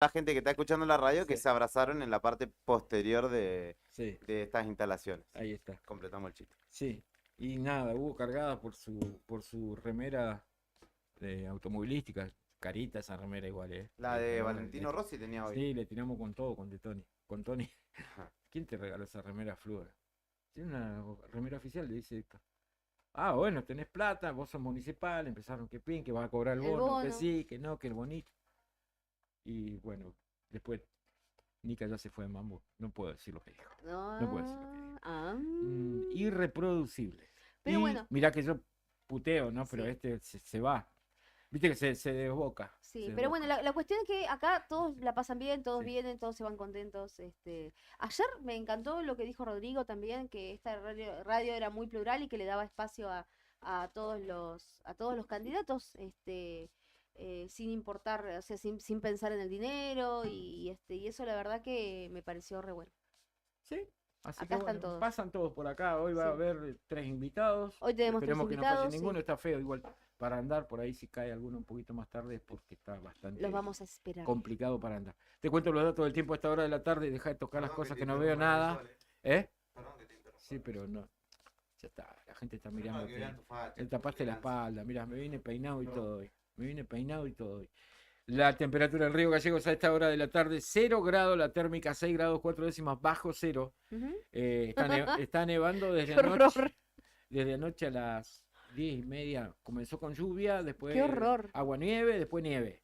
la gente que está escuchando la radio que Sí, se abrazaron en la parte posterior sí, de estas instalaciones. ahí está. Completamos el chiste. Sí. Y nada, hubo cargada por su remera automovilística. Carita esa remera igual, ¿eh? La de Pero bueno, Valentino Rossi tenía hoy. sí, le tiramos con todo, con de Tony. Con Tony. Ajá. ¿Quién te regaló esa remera Flora? Tiene una remera oficial, le dice Héctor. Ah, bueno, tenés plata, vos sos municipal, empezaron que pin, que vas a cobrar el El bono, que bono. sí, que no, que el bonito. Y bueno, después Nika ya se fue de mambo. No puedo decir lo que dijo. No puedo decir lo que dijo. No. Ah. Irreproducible. Pero Y bueno, mirá que yo puteo, ¿no? Pero sí. este se va. Viste que se desboca. Se Sí, pero bueno, desboca. la cuestión es que acá todos la pasan bien, todos Sí. vienen, todos se van contentos. Ayer me encantó lo que dijo Rodrigo también, que esta radio era muy plural y que le daba espacio a todos los candidatos, sin importar, o sea, sin pensar en el dinero y eso la verdad que me pareció re bueno. Sí. Así que Acá están bueno, todos. pasan todos por acá. Hoy va a Sí. haber 3 invitados. Hoy tenemos tres Esperemos que no falle invitados, ninguno. sí. Está feo igual para andar. Por ahí si cae alguno un poquito más tarde es porque está Los bastante vamos a esperar. complicado para andar. Te cuento los datos del tiempo a esta hora de la tarde. Deja de tocar las Perdón que cosas te que no veo interrumpa, nada. Marisol, ¿Eh? Perdón que te interrumpa. Sí, pero no. Ya está. La gente está Pero no, que mirándote. vean tu facha, Te tu tapaste la elegancia. espalda. Mira, me vine peinado y No. todo hoy. Me vine peinado y todo hoy. La temperatura del Río Gallegos a esta hora de la tarde, 0 grados, la térmica 6 grados 4 décimas bajo cero. Ujú. Está nevando Qué horror, desde anoche a las 10:30. Comenzó con lluvia, qué después horror. agua nieve, después nieve.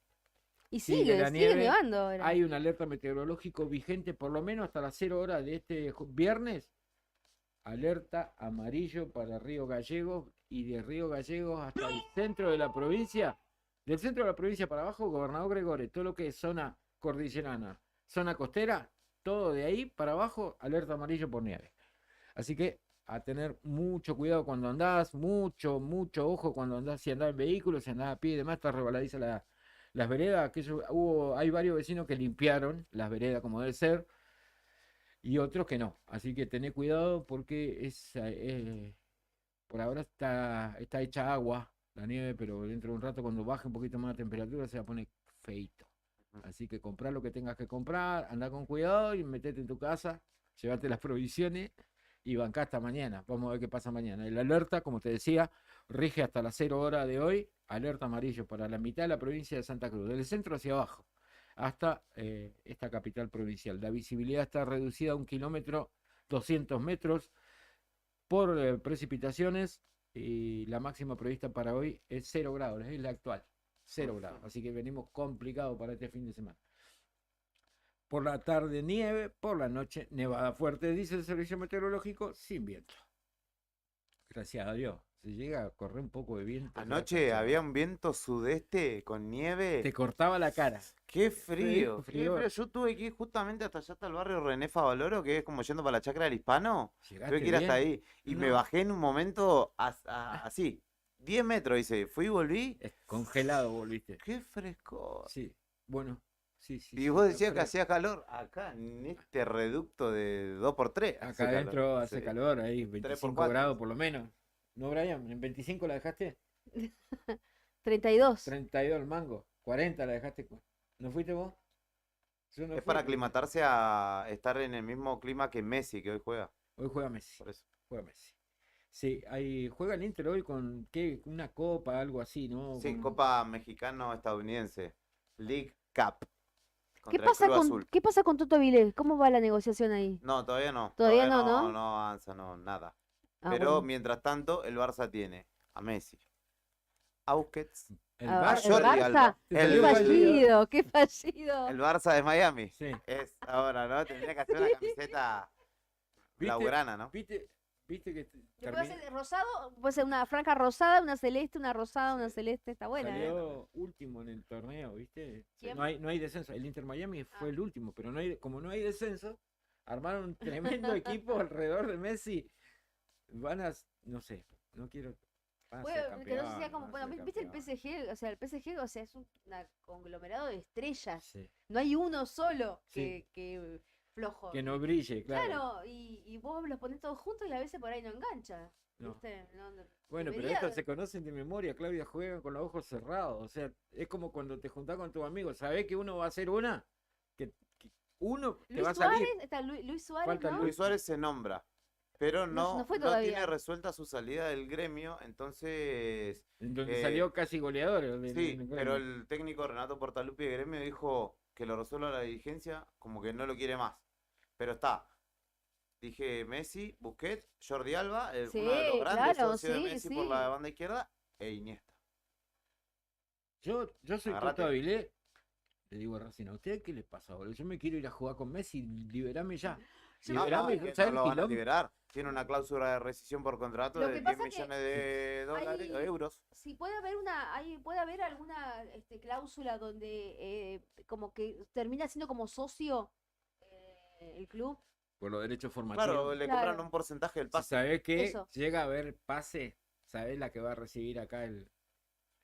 Y Sigue la sigue nieve. nevando ahora. Hay un alerta meteorológico vigente por lo menos hasta las 0 horas de este viernes. Alerta amarillo para Río Gallegos y de Río Gallegos hasta el centro de la provincia. Del centro de la provincia para abajo, Gobernador Gregores, todo lo que es zona cordillerana, zona costera, todo de ahí para abajo, alerta amarillo por nieve. Así que a tener mucho cuidado cuando andás, mucho ojo cuando andás, si andás en vehículos, si andás a pie y demás, está rebaladiza las veredas. Hay varios vecinos que limpiaron las veredas como debe ser y otros que no. Así que tené cuidado porque por ahora está hecha agua la nieve, pero dentro de un rato cuando baje un poquito más la temperatura se va a poner feito. Así que comprar lo que tengas que comprar, anda con cuidado y metete en tu casa, llevate las provisiones y bancá hasta mañana. Vamos a ver qué pasa mañana. El alerta, como te decía, rige hasta las 0 horas de hoy. Alerta amarillo para la mitad de la provincia de Santa Cruz, del centro hacia abajo, hasta esta capital provincial. La visibilidad está reducida a 1 kilómetro, 200 metros por precipitaciones y la máxima prevista para hoy es 0 grados, es la actual. 0 grados. Así que venimos complicados para este fin de semana. Por la tarde nieve, por la noche nevada fuerte, dice el servicio meteorológico, sin viento. Gracias a Dios. Si llega a correr un poco de viento, Anoche había un viento sudeste con nieve. te cortaba la cara. Qué frío, qué Frío. frío. Yo tuve que ir justamente hasta allá, hasta el barrio René Favaloro, que es como yendo para la Chacra del Hispano. Tuve ¿Llegaste que ir hasta bien? ahí. Y me No. bajé en un momento así. 10 metros, dice. Fui y volví. Congelado volviste. Qué frescor. Sí. Bueno, sí, sí, Y sí, vos está decías que frío. hacía calor acá, en este reducto de 2x3. Acá adentro hace Sí. calor, ahí 3 por 25 4. grados por lo menos. ¿No, Brian? ¿En 25 la dejaste? 32. 32 el mango. 40 la dejaste. ¿No fuiste vos? Yo no Es fui para porque aclimatarse a estar en el mismo clima que Messi, que hoy juega. hoy juega Messi. Por eso. Juega Messi. Sí, juega el Inter hoy con ¿qué? Una copa, algo así, ¿no? Sí, Copa Mexicano-Estadounidense. League Cup. ¿Qué Contra el pasa Cruz Azul. qué pasa con Toto Avilés? ¿Cómo va la negociación ahí? No, todavía no. Todavía Todavía no, no, ¿no? no avanza, no, nada. Ah, Pero bueno. mientras tanto, el Barça tiene a Messi, a Busquets, El a ¿El Jordi Barça. Alba. Barça? Te ¡Qué salió fallido. fallido! ¡Qué fallido! El Barça de Miami. Sí. Es ahora, ¿no? Tendría que hacer una camiseta ¿Viste? blaugrana, ¿no? ¿Viste que ¿Qué puede ser rosado? Puede ser una franja rosada, una celeste, una rosada, una celeste. Está buena, ¿eh? salió último en el torneo, ¿viste? ¿Quién? No hay descenso. El Inter Miami fue Ah. el último, pero como no hay descenso, armaron un tremendo equipo alrededor de Messi. No sé, no quiero. Van a ser Que no se sea campeones, como, van a bueno, ser ¿viste el campeones. PSG? O sea, el PSG, o sea, es un conglomerado de estrellas. Sí. No hay uno solo Sí. que flojo. Que no brille, claro. Claro, y vos los pones todos juntos y a veces por ahí no engancha. No. ¿Viste? Bueno, pero debería- estos se conocen de memoria, Claudia, juegan con los ojos cerrados. O sea, es como cuando te juntás con tus amigos, sabés que uno va a hacer una, uno te Luis va a salir. Suárez, está Luis Suárez, Falta ¿no? Luis Suárez se nombra, pero No no, fue no tiene todavía. resuelta su salida del gremio, entonces Donde eh, salió casi goleador. sí, pero el técnico Renato Portaluppi de gremio dijo que lo resuelva la dirigencia, como que no lo quiere más. Pero está, dije Messi, Busquets, Jordi Alba, Sí, uno de los grandes claro, socios de sí, Messi por sí. la banda izquierda, e Iniesta. Yo soy Agarrate. Toto Avilés. Le digo a Racing, ¿a usted qué le pasa, boludo? Yo me quiero ir a jugar con Messi, liberame ya. Yo No, Liberame, es que ¿sabes no el lo van a quilombo? liberar. Tiene una cláusula de rescisión por contrato Lo de que 10 pasa que millones de dólares, hay- euros. Sí, puede haber alguna cláusula donde como que termina siendo como socio el club. Por los derechos formativos. Claro, le Claro. cobran un porcentaje del Si pase. sabés que Eso. llega a haber pase, ¿sabés la que va a recibir acá el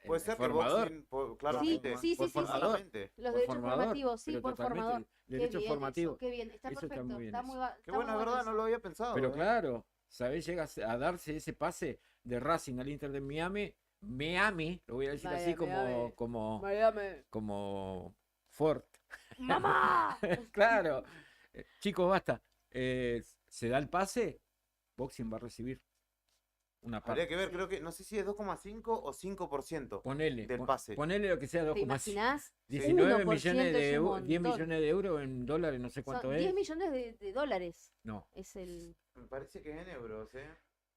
Puede ser que formador? Boxing, claramente. Sí, Por sí, sí, sí. Claramente. Los Por derechos formador, formativos, sí, pero por totalmente, formador. Qué derechos bien formativos. eso, qué bien, está Eso está perfecto, muy bien está eso. muy, Qué bueno, es muy verdad, no lo había pensado. Pero claro, ¿sabés? Llega a darse ese pase de Racing al Inter de Miami, lo voy a decir así Miami. como Ford. ¡Mamá! Claro, chicos, basta. Se da el pase, Boxing va a recibir una Habría parte. que ver, creo que, no sé si es 2,5 o 5%. Ponele, del pase. ponele lo que sea ¿Te 2,5. imaginás? 19 1% millones de es un euros, 10 montón. millones de euros en dólares, no sé cuánto Son es. 10 millones de dólares No, es el... Me parece que es en euros, ¿eh?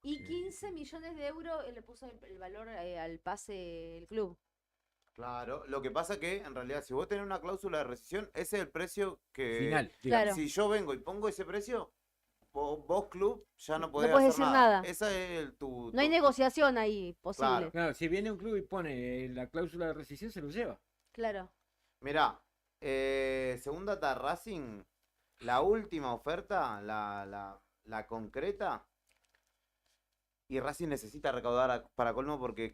Y Sí. 15 millones de euros le puso el valor al pase el club. Claro, lo que pasa que en realidad si vos tenés una cláusula de rescisión, ese es el precio que... final. Claro. Digamos. Si yo vengo y pongo ese precio, vos club ya no podés podés hacer decir nada. nada. Esa es tu... No hay negociación ahí posible. Claro. Claro, si viene un club y pone la cláusula de rescisión, se lo lleva. Claro. Mirá, según Data Racing, la última oferta, la concreta, y Racing necesita recaudar para colmo porque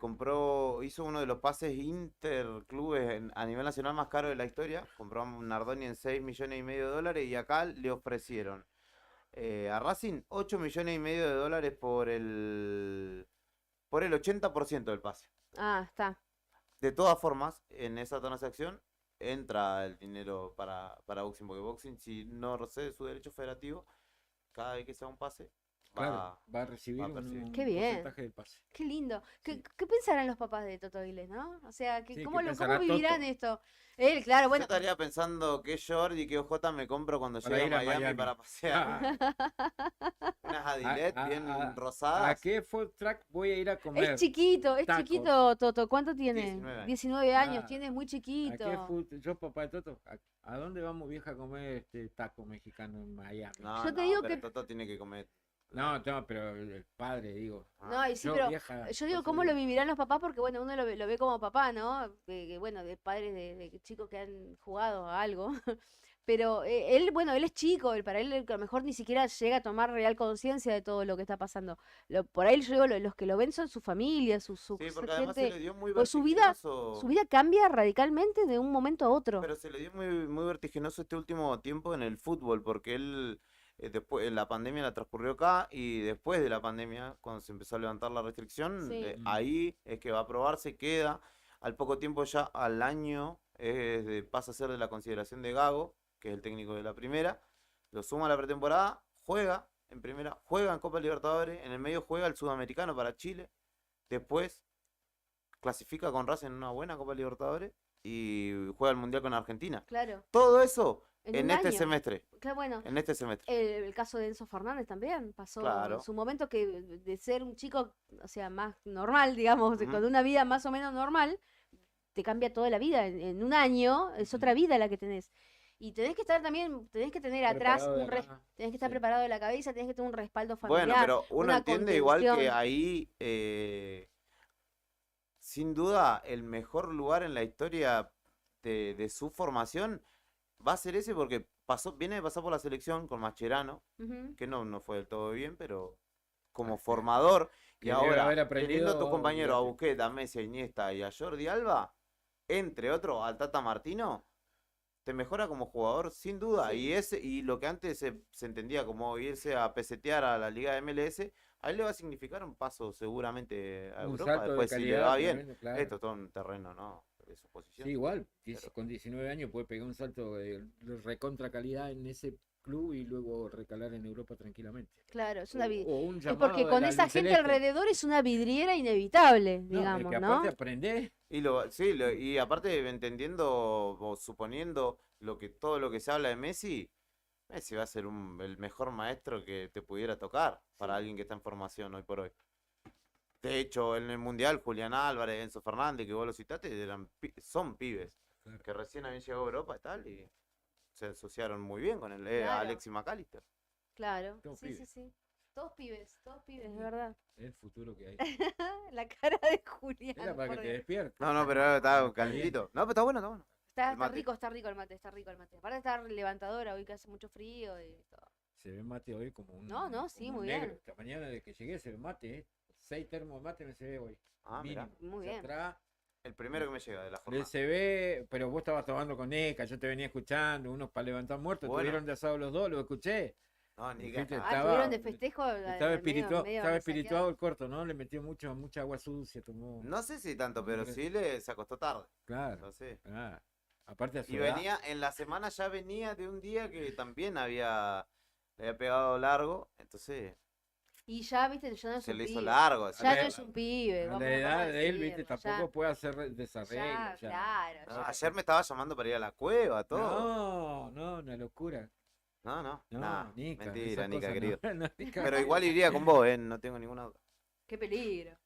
hizo uno de los pases interclubes a nivel nacional más caro de la historia. Compró a Nardoni en 6 millones y medio de dólares y acá le ofrecieron a Racing 8 millones y medio de dólares por el 80% del pase. Ah, está. De todas formas, en esa transacción entra el dinero para Boxing, porque Boxing, si no recebe su derecho federativo, cada vez que sea un pase, Claro, va a recibir va a percibir. un Qué bien. porcentaje del pase. Qué lindo. ¿Qué, Sí. qué pensarán los papás de Toto Avilés, no? O sea, Sí, ¿cómo, ¿qué cómo pensará vivirán Toto? esto? Él, claro, Yo bueno. estaría pensando qué short y qué OJ me compro cuando Para llegue ir a a Miami, Miami. para pasear. Unas Adilet bien ¿A rosadas. qué food truck voy a ir a comer? Es tacos. chiquito, Toto. ¿Cuánto tiene? 19 años. 19 años, Ah, tiene es muy ¿A chiquito. qué yo, papá de Toto, ¿a dónde vamos, vieja, a comer taco mexicano en Miami? No, Yo te no, digo pero que- Toto tiene que comer. No, pero el padre, digo. No, y sí, Yo, pero vieja, yo digo entonces cómo lo digo, vivirán los papás porque, bueno, uno lo ve como papá, ¿no? Bueno, de padres de chicos que han jugado a algo. Pero él, bueno, él es chico, para él a lo mejor ni siquiera llega a tomar real conciencia de todo lo que está pasando. Por ahí yo digo, los que lo ven son su familia, su Sí, porque además se gente. le dio muy Pues su vida vertiginoso. cambia radicalmente de un momento a otro. Pero se le dio muy vertiginoso este último tiempo en el fútbol, porque él después la pandemia la transcurrió acá y después de la pandemia, cuando se empezó a levantar la restricción, Sí. ahí es que va a probarse, queda. Al poco tiempo ya al año pasa a ser de la consideración de Gago, que es el técnico de la primera, lo suma a la pretemporada, juega en primera, juega en Copa Libertadores, en el medio juega el Sudamericano para Chile, después clasifica con Racing en una buena Copa Libertadores y juega el Mundial con Argentina. Claro, Todo eso en en un este año. semestre. Claro, bueno, En este semestre. el caso de Enzo Fernández también pasó Claro. en su momento que de ser un chico, o sea, más normal, digamos, Ujú. con una vida más o menos normal, te cambia toda la vida. En un año es otra vida la que tenés. Y tenés que estar también, tenés que tener atrás preparado de un acá. tenés que estar Sí. preparado de la cabeza, tenés que tener un respaldo Bueno, familiar, pero uno una entiende igual que contención. ahí, sin duda, el mejor lugar en la historia de su formación va a ser ese porque viene de pasar por la selección con Mascherano, Ujú. que no fue del todo bien, pero como formador, y Que debe ahora haber teniendo a tus aprendido, compañeros a olvídate. Busquets, a Messi, a Iniesta y a Jordi Alba, entre otros al Tata Martino, te mejora como jugador sin duda. Sí. Y lo que antes se entendía como irse a pesetear a la liga de MLS, a él le va a significar un paso seguramente a Un Europa. salto de Después si le calidad va bien, tremendo, claro. esto es todo un terreno, ¿no? de su posición. Sí, igual, Pero- con 19 años puede pegar un salto de recontra calidad en ese club y luego recalar en Europa tranquilamente. Claro, es una O un es llamado porque de con la esa gente albiceleste. alrededor es una vidriera inevitable, No, es digamos, que ¿no? aparte aprendés. Y aparte entendiendo o suponiendo todo lo que se habla de Messi, Messi va a ser el mejor maestro que te pudiera tocar para Sí. alguien que está en formación hoy por hoy. De hecho, en el Mundial, Julián Álvarez, Enzo Fernández, que vos lo citaste, son pibes Claro. que recién habían llegado a Europa y tal, y se asociaron muy bien con Claro. Alexis McAllister. Claro, Todos sí, pibes. sí. Todos pibes, de verdad. Es el futuro que hay. La cara de Julián. Era para que por te Dios. despiertes. No, pero ahora está Está calentito. No, pero está bueno, está bueno. Está, El mate. está rico el mate, está rico el mate. Aparte está levantadora hoy que hace mucho frío y todo. Se ve mate hoy como un. No, sí, como un muy negro. bien. Esta mañana de que llegué se ve mate, 6 termos de mate me se ve hoy. Ah, mirá. Mínimo. Muy bien. Atrás, El primero que me llega de la jornada. se ve, pero vos estabas tomando con Eka, yo te venía escuchando, unos para levantar muertos, Bueno. tuvieron de asado los dos, lo escuché. No, ni Dijiste, que Ah, estaba- estuvieron de festejo. Estaba, espirituado resaqueado. espirituado el corto, ¿no? Le metió mucha agua sucia, tomó. No sé si tanto, pero Hombre. sí se acostó tarde. Claro. No sé. Ah, aparte a su Y edad, venía, en la semana ya venía de un día que también le había pegado largo, entonces Y ya, viste, ya no es se un le hizo pibe. largo. Ya A no la- es un pibe. a vamos la edad vamos a de él, viste, decirlo, tampoco puede hacer desarreglo. Ya, ya. claro. No, ya. ayer me estaba llamando para ir a la cueva, todo. No, una locura. No, No, nah, Nica, mentira, esas Nica, cosas querido. no. No, Nica. Pero igual iría con vos, no tengo ninguna duda. Qué peligro.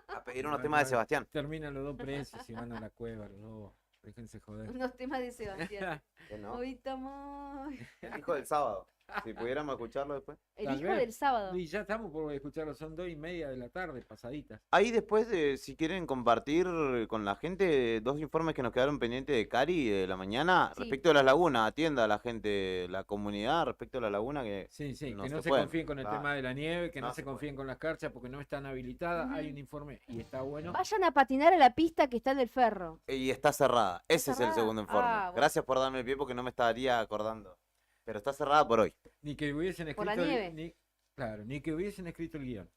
A pedir unos No, temas de no. Sebastián. Terminan los dos presos y van a la cueva, los dos. Déjense joder. Unos temas de Sebastián. ¿Que no? Hoy estamos. El hijo del sábado. Si pudiéramos escucharlo después. El Tal hijo vez. del sábado. Y ya estamos por escucharlo, son 2:30 de la tarde, pasaditas. Ahí después, si quieren compartir con la gente 2 informes que nos quedaron pendientes de Cari de la mañana, Sí. respecto a las lagunas, atienda a la gente, la comunidad, respecto a la laguna que Sí, no que no se se pueden. confíen con el Claro. tema de la nieve, que no No se se confíen con las carchas porque no están habilitadas. Hay un informe y está bueno. Vayan a patinar a la pista que está en el ferro. Y está cerrada. Ese es el cerrada? segundo informe. Ah, bueno. Gracias por darme el pie porque no me estaría acordando. Pero está cerrada por hoy. Ni que hubiesen Por la escrito nieve. claro, ni que hubiesen escrito el guión.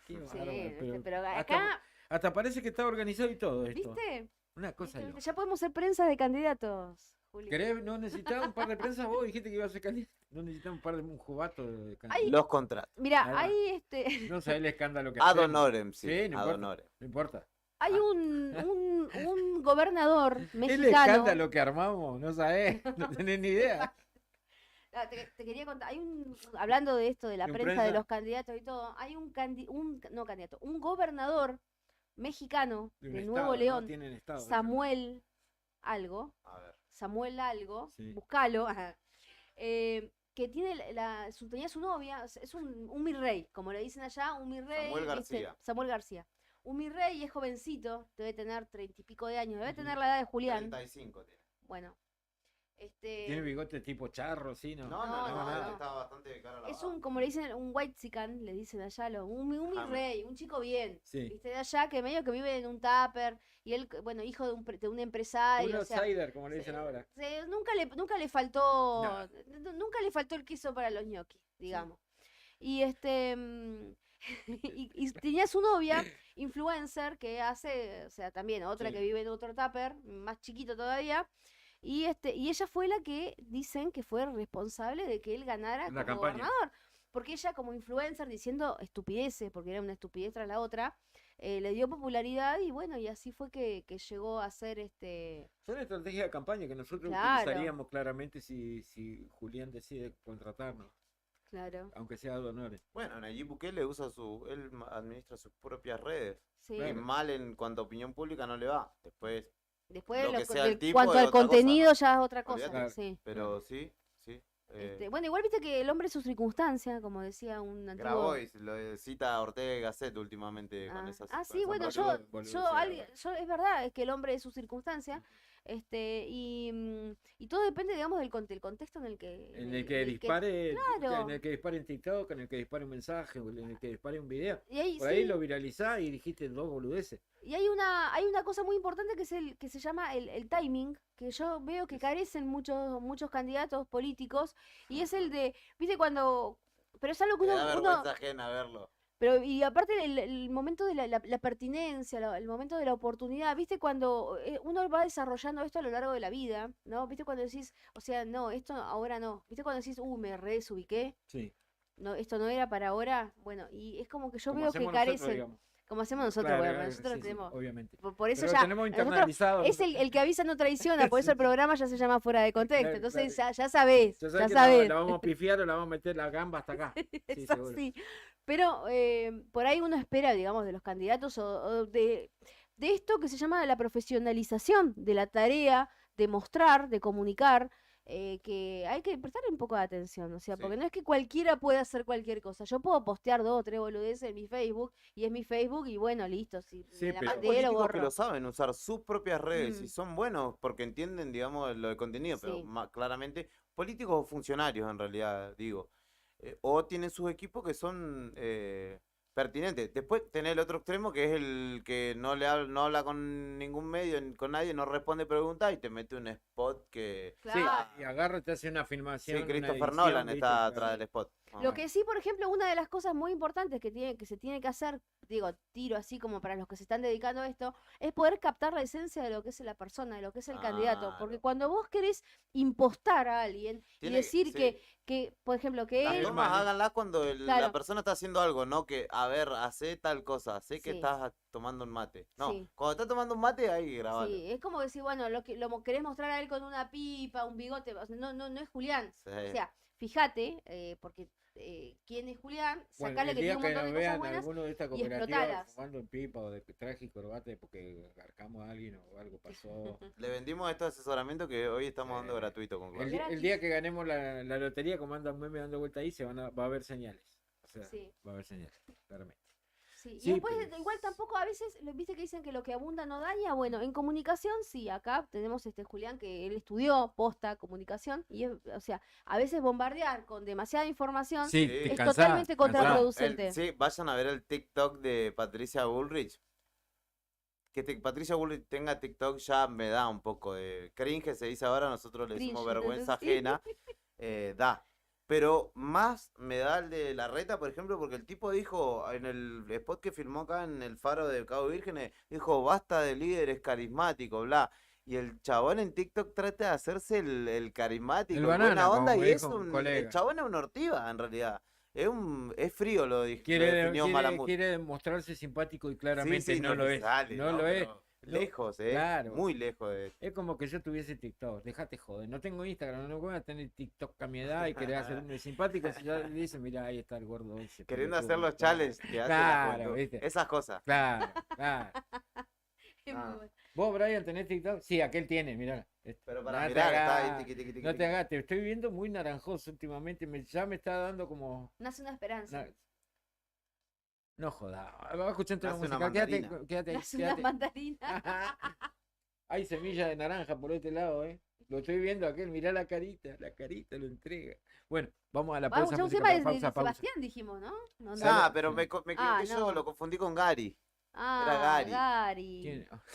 Qué Sí, bárbaro, viste, pero hasta, acá, hasta parece que está organizado y todo esto. ¿viste? Una cosa de loco. Ya podemos ser prensa de candidatos, Juli. ¿Querés? ¿No necesitaba un par de prensas vos? Dijiste que iba a ser candidato. No necesitaba un jugato de Ay. candidato. Los contratos. Mira, Ahí va. hay No sabés el escándalo que Ad hacemos. honorem, sí. Sí, no ad importa. honorem. No importa. hay un gobernador El mexicano. escándalo que armamos, no sabés, no tenés ni idea. Ah, te quería contar, hablando de esto, de la ¿De un prensa, de prensa? los candidatos y todo, hay un gobernador mexicano De un de estado, Nuevo no León, tienen estado, Samuel algo, A ver. Samuel algo, Sí. buscalo, ajá, que tiene tenía su novia, es un mi rey, como le dicen allá, un mi rey. Samuel ¿viste? García. Samuel García. Un mi rey es jovencito, debe tener 30 y pico de años, debe Ujú. tener la edad de Julián. 35 tiene. Bueno, Tiene bigote tipo charro, sí, ¿no? No, No, no, no. está bastante de cara a la es baja. como le dicen, un white chican, le dicen allá, un mi Ajá. rey, un chico bien. Sí. ¿Viste? De allá que medio que vive en un tupper y él, bueno, hijo de un empresario. Un o sea, outsider, como le dicen sí, ahora. sí, nunca le faltó, nunca le faltó el queso para los ñoquis, digamos. Y y tenía su novia, influencer, que hace, o sea, también otra Sí. que vive en otro tupper, más chiquito todavía. Y ella fue la que dicen que fue responsable de que él ganara La como campaña. gobernador. Porque ella como influencer diciendo estupideces, porque era una estupidez tras la otra, le dio popularidad y bueno, y así fue que llegó a ser Son estrategias de campaña que nosotros Claro. utilizaríamos claramente si Julián decide contratarnos, claro, aunque sea de honores. Bueno, Nayib Bukele él administra sus propias redes. sí. Y Claro. mal en cuanto a opinión pública no le va. Después, Después, lo que sea del el tipo cuanto es al otra cosa, contenido ¿no? ya es otra cosa, Olvídate. sí. pero sí. Bueno, igual viste que el hombre es su circunstancia, como decía un antiguo... Grabois lo cita Ortega y Gasset últimamente con esas. con sí, esa bueno, frase. es verdad, es que el hombre es su circunstancia, y todo depende, digamos, del contexto en el que... En el que dispare, claro. en el que dispare en TikTok, en el que dispare un mensaje, o en el que dispare un video. Y ahí, Por ahí sí, lo viralizás y dijiste 2 boludeces. y hay una cosa muy importante que es que se llama el timing, que yo veo que carecen muchos candidatos políticos, y es el de, viste, pero es algo que Me da uno vergüenza ajena verlo. Pero, y aparte el momento de la pertinencia, el momento de la oportunidad, ¿viste? Cuando uno va desarrollando esto a lo largo de la vida, ¿no? ¿Viste? Cuando decís, o sea, no, esto ahora no. ¿Viste? Cuando decís, me re desubiqué, Sí, no, esto no era para ahora. Bueno, y es como que yo como veo que hacemos nosotros, carecen, digamos. como hacemos nosotros, Claro, bueno, claro, nosotros sí, sí, tenemos. obviamente. Por eso Pero ya, lo tenemos nosotros, internalizado. es el que avisa no traiciona, por eso el programa ya se llama Fuera de Contexto. Claro, Entonces claro. ya sabés, Ya ya sabes que sabés. la vamos a pifiar o la vamos a meter la gamba hasta acá. Sí, Es seguro. así. Pero por ahí uno espera, digamos, de los candidatos o de esto que se llama la profesionalización de la tarea, de mostrar, de comunicar, que hay que prestarle un poco de atención, o sea, Sí. porque no es que cualquiera pueda hacer cualquier cosa. Yo puedo postear 2 o 3 boludeces en mi Facebook y es mi Facebook y bueno, listo, si Sí, me la pero- Hay mandé, lo políticos que borro. lo saben usar sus propias redes y Mm. son buenos porque entienden, digamos, lo de contenido, pero Sí. claramente políticos o funcionarios en realidad, digo. O tienen sus equipos que son pertinentes. Después tenés el otro extremo que es el que no habla con ningún medio, con nadie, no responde preguntas y te mete un spot que... Sí, Claro. y agarra, te hace una filmación. Sí, una Christopher edición, Nolan ¿viste? está Claro. atrás del spot. más o Lo menos. que sí, por ejemplo, una de las cosas muy importantes que se tiene que hacer, digo, tiro así como para los que se están dedicando a esto, es poder captar la esencia de lo que es la persona, de lo que es el candidato. Porque Claro. cuando vos querés impostar a alguien y Tiene decir sí. que, por ejemplo, que Las él... tomas Hermano. háganlas cuando la Claro. persona está haciendo algo, no que, a ver, hace tal cosa, sé que Sí. estás tomando un mate. No, Sí. cuando estás tomando un mate, ahí grabalo. Sí, es como decir, bueno, lo querés mostrar a él con una pipa, un bigote, o sea, no es Julián. Sí. O sea, fíjate, porque quién es Julián, Bueno, sacale el que día tiene un que montón nos de cosas vean buenas. alguno de estas y cooperativas explotalas. fumando en pipa o de traje y corbata porque garcamos a alguien o algo pasó. Le vendimos este asesoramiento que hoy estamos dando Sí. gratuito con El, Claudio. di- el Gratis. día que ganemos la lotería, como anda un meme dando vuelta ahí, va a haber señales. O sea, Sí. va a haber señales, claramente. Sí, Sí, y después pero- igual tampoco a veces, viste que dicen que lo que abunda no daña, bueno, en comunicación sí, acá tenemos Julián que él estudió posta comunicación y o sea, a veces bombardear con demasiada información Sí, Sí. te es cansás, totalmente cansás. contraproducente. Sí, vayan a ver el TikTok de Patricia Bullrich. Que Patricia Bullrich tenga TikTok ya me da un poco de cringe, se dice ahora, nosotros le decimos Cringe, vergüenza entonces, sí. ajena. Da. Pero más me da el de Larreta, por ejemplo, porque el tipo dijo en el spot que filmó acá en el Faro de Cabo Vírgenes, dijo, basta de líderes carismáticos, bla. Y el chabón en TikTok trata de hacerse el carismático, El buena banana, onda, como y es dijo un el colega. chabón es una ortiva, en realidad. Es frío, lo Quiere, definió Malamud. quiere mostrarse simpático y claramente Sí, no lo le es. sale, no lo es. pero lejos, Claro. muy lejos de... Es como que yo tuviese TikTok, déjate joder, no tengo Instagram, no voy a tener TikTok a mi edad y querer hacerme simpático si ya dicen, mira, ahí está el gordo ese. Queriendo pelotudo". hacer los Claro, challenges que hace la Claro, juventud. ¿viste? Esas cosas. Claro, claro. Es muy Ah. bueno. ¿Vos, Brian, tenés TikTok? Sí, aquel tiene, mirá. Pero No para te mirar, está ahí hagas- tiqui, tiqui, tiqui, No te tiqui. hagas, te estoy viendo muy naranjoso últimamente, ya me está dando como... Nace una esperanza. na- No jodas, va escuchando la Nace una música, quédate, mandarina. quédate, ahí, Nace una quédate. mandarina. Hay semilla de naranja por este lado, ¿eh? Lo estoy viendo aquel, mirá la carita lo entrega. Bueno, vamos a la Vamos, pausa ya un musical, tema de pausa, pausa. Sebastián dijimos, ¿no? No, no. Ah, pero me equivoqué Ah, yo, no. lo confundí con Gary. Ah, Gary. Gary.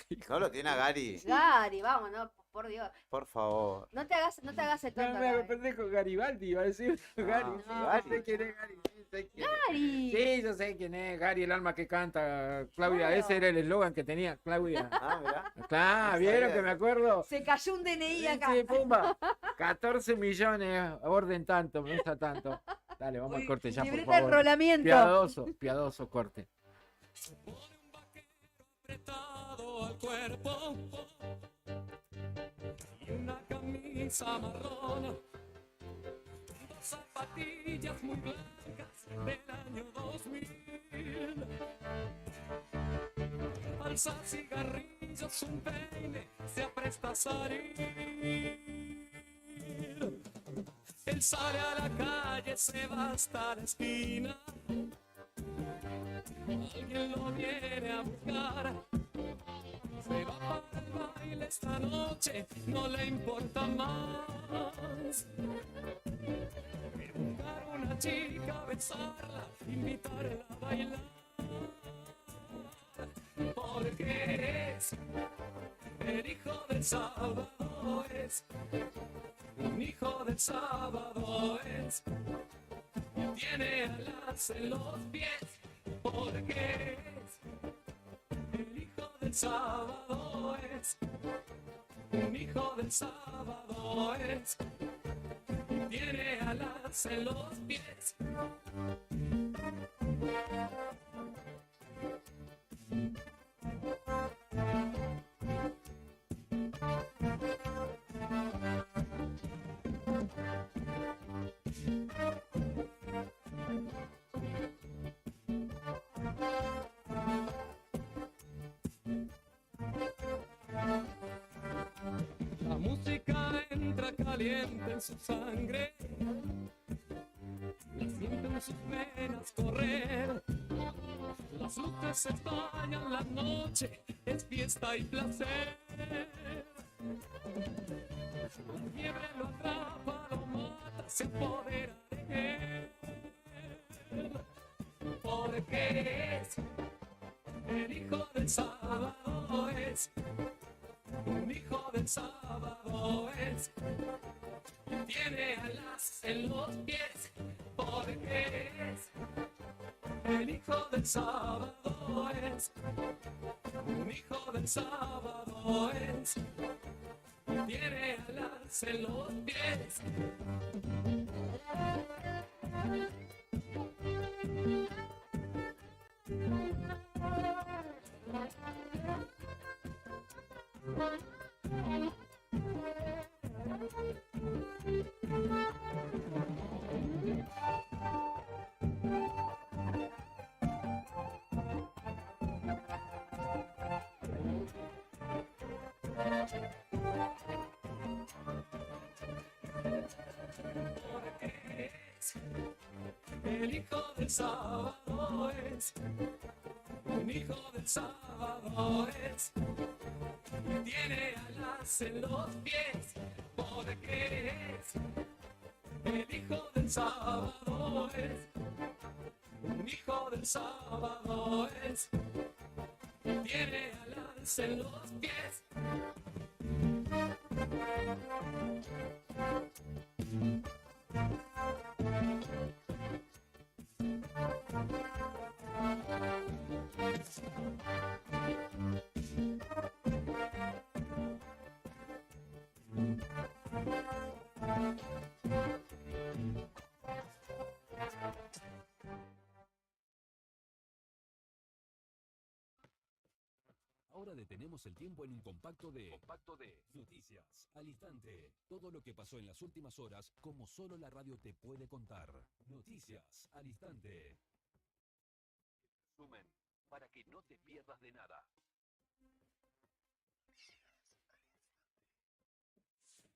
¿Quién? No lo tiene a Gary, Gary, vamos, no, por Dios. por favor. No te hagas el No, tonto. me acá, pendejo Garibaldi, iba a decir. Gary, sí, no. Gary, sé quién es Gary, sí, sé quién es. Gary. Sí, yo sé quién es, Gary, el alma que canta, Claudia, Claro. ese era el eslogan que tenía, Claudia. Ah, mirá. Claro, No ¿vieron sabía que me eso. acuerdo? Se cayó un DNI Sí, acá. sí, pumba. 14 millones, orden tanto, me gusta tanto. Dale, vamos al Uy, corte ya, por libreta de favor. enrolamiento. Piadoso corte. Apretado al cuerpo y una camisa marrón, dos zapatillas muy blancas del año 2000, alza cigarrillos, un peine, se apresta a salir. Él sale a la calle, se va hasta la esquina. Alguien lo viene a buscar. Se va para el baile esta noche, no le importa más. Quiere buscar una chica, besarla, invitarla a bailar. Porque es el hijo del sábado, es un hijo del sábado, es. Tiene alas en los pies. porque es el hijo del sábado, es un hijo del sábado, es tiene alas en los pies. La música entra caliente en su sangre, la siente en sus venas correr. Las luces se bañan la noche, es fiesta y placer. La fiebre lo atrapa, lo mata, se apodera de él. Porque es el hijo del sábado, es un hijo del sábado, es tiene alas en los pies. Porque es el hijo del sábado, es un hijo del sábado, es tiene alas en los pies. Porque es el hijo del sábado, es un hijo del sábado, es tiene alas en los pies. Porque es el hijo del sábado, es un hijo del sábado, es tiene alas en los pies. Ahora detenemos el tiempo en un compacto de noticias al instante. Todo lo que pasó en las últimas horas, como solo la radio te puede contar. Noticias al instante. Resumen, para que no te pierdas de nada.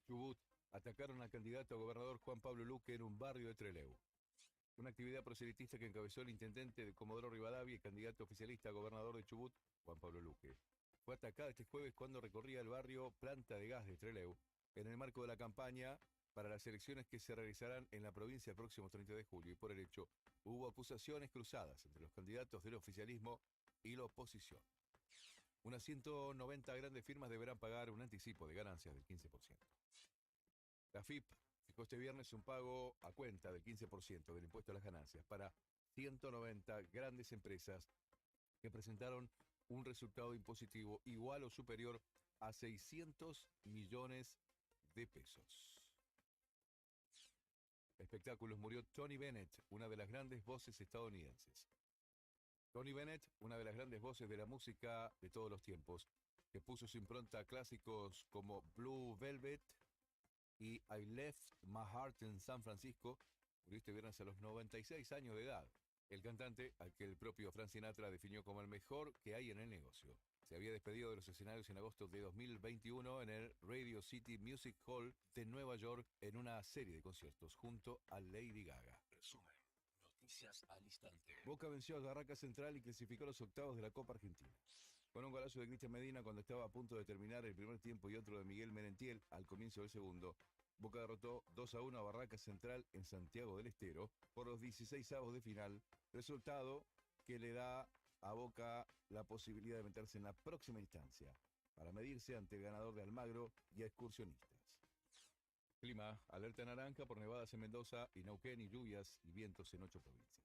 Chubut. Atacaron al candidato a gobernador Juan Pablo Luque en un barrio de Trelew. Una actividad proselitista que encabezó el intendente de Comodoro Rivadavia y candidato oficialista a gobernador de Chubut, Juan Pablo Luque. Fue atacada este jueves cuando recorría el barrio Planta de Gas de Trelew, en el marco de la campaña para las elecciones que se realizarán en la provincia el próximo 30 de julio. Y por el hecho, hubo acusaciones cruzadas entre los candidatos del oficialismo y la oposición. Unas 190 grandes firmas deberán pagar un anticipo de ganancias del 15%. La FIP fijó este viernes un pago a cuenta del 15% del impuesto a las ganancias para 190 grandes empresas que presentaron un resultado impositivo igual o superior a 600 millones de pesos. Espectáculos. Murió Tony Bennett, una de las grandes voces estadounidenses. Tony Bennett, una de las grandes voces de la música de todos los tiempos, que puso su impronta a clásicos como Blue Velvet y I Left My Heart en San Francisco, murió este viernes a los 96 años de edad. El cantante, al que el propio Frank Sinatra definió como el mejor que hay en el negocio. Se había despedido de los escenarios en agosto de 2021 en el Radio City Music Hall de Nueva York en una serie de conciertos junto a Lady Gaga. Resumen, noticias al instante. Boca venció a Barraca Central y clasificó a los octavos de la Copa Argentina. Con un golazo de Cristian Medina cuando estaba a punto de terminar el primer tiempo y otro de Miguel Merentiel al comienzo del segundo, Boca derrotó 2-1 a Barraca Central en Santiago del Estero por los 16avos de final, resultado que le da a Boca la posibilidad de meterse en la próxima instancia para medirse ante el ganador de Almagro y a Excursionistas. Clima, alerta naranja por nevadas en Mendoza y Neuquén y lluvias y vientos en 8 provincias.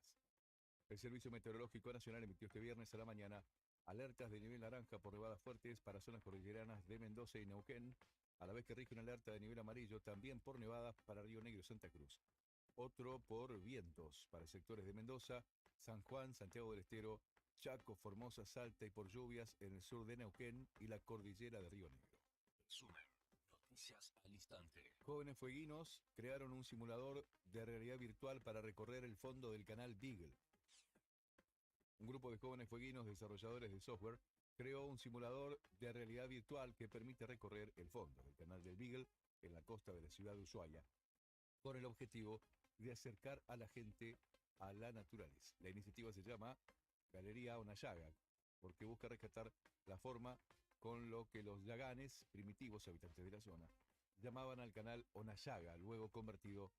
El Servicio Meteorológico Nacional emitió este viernes a la mañana alertas de nivel naranja por nevadas fuertes para zonas cordilleranas de Mendoza y Neuquén, a la vez que rige una alerta de nivel amarillo también por nevadas para Río Negro y Santa Cruz. Otro por vientos para sectores de Mendoza, San Juan, Santiago del Estero, Chaco, Formosa, Salta y por lluvias en el sur de Neuquén y la cordillera de Río Negro. Resumen. Noticias al instante. Jóvenes fueguinos crearon un simulador de realidad virtual para recorrer el fondo del canal Beagle. Un grupo de jóvenes fueguinos desarrolladores de software creó un simulador de realidad virtual que permite recorrer el fondo del canal del Beagle en la costa de la ciudad de Ushuaia, con el objetivo de acercar a la gente a la naturaleza. La iniciativa se llama Galería Onayaga, porque busca rescatar la forma con lo que los yaganes, primitivos habitantes de la zona, llamaban al canal Onayaga, luego convertido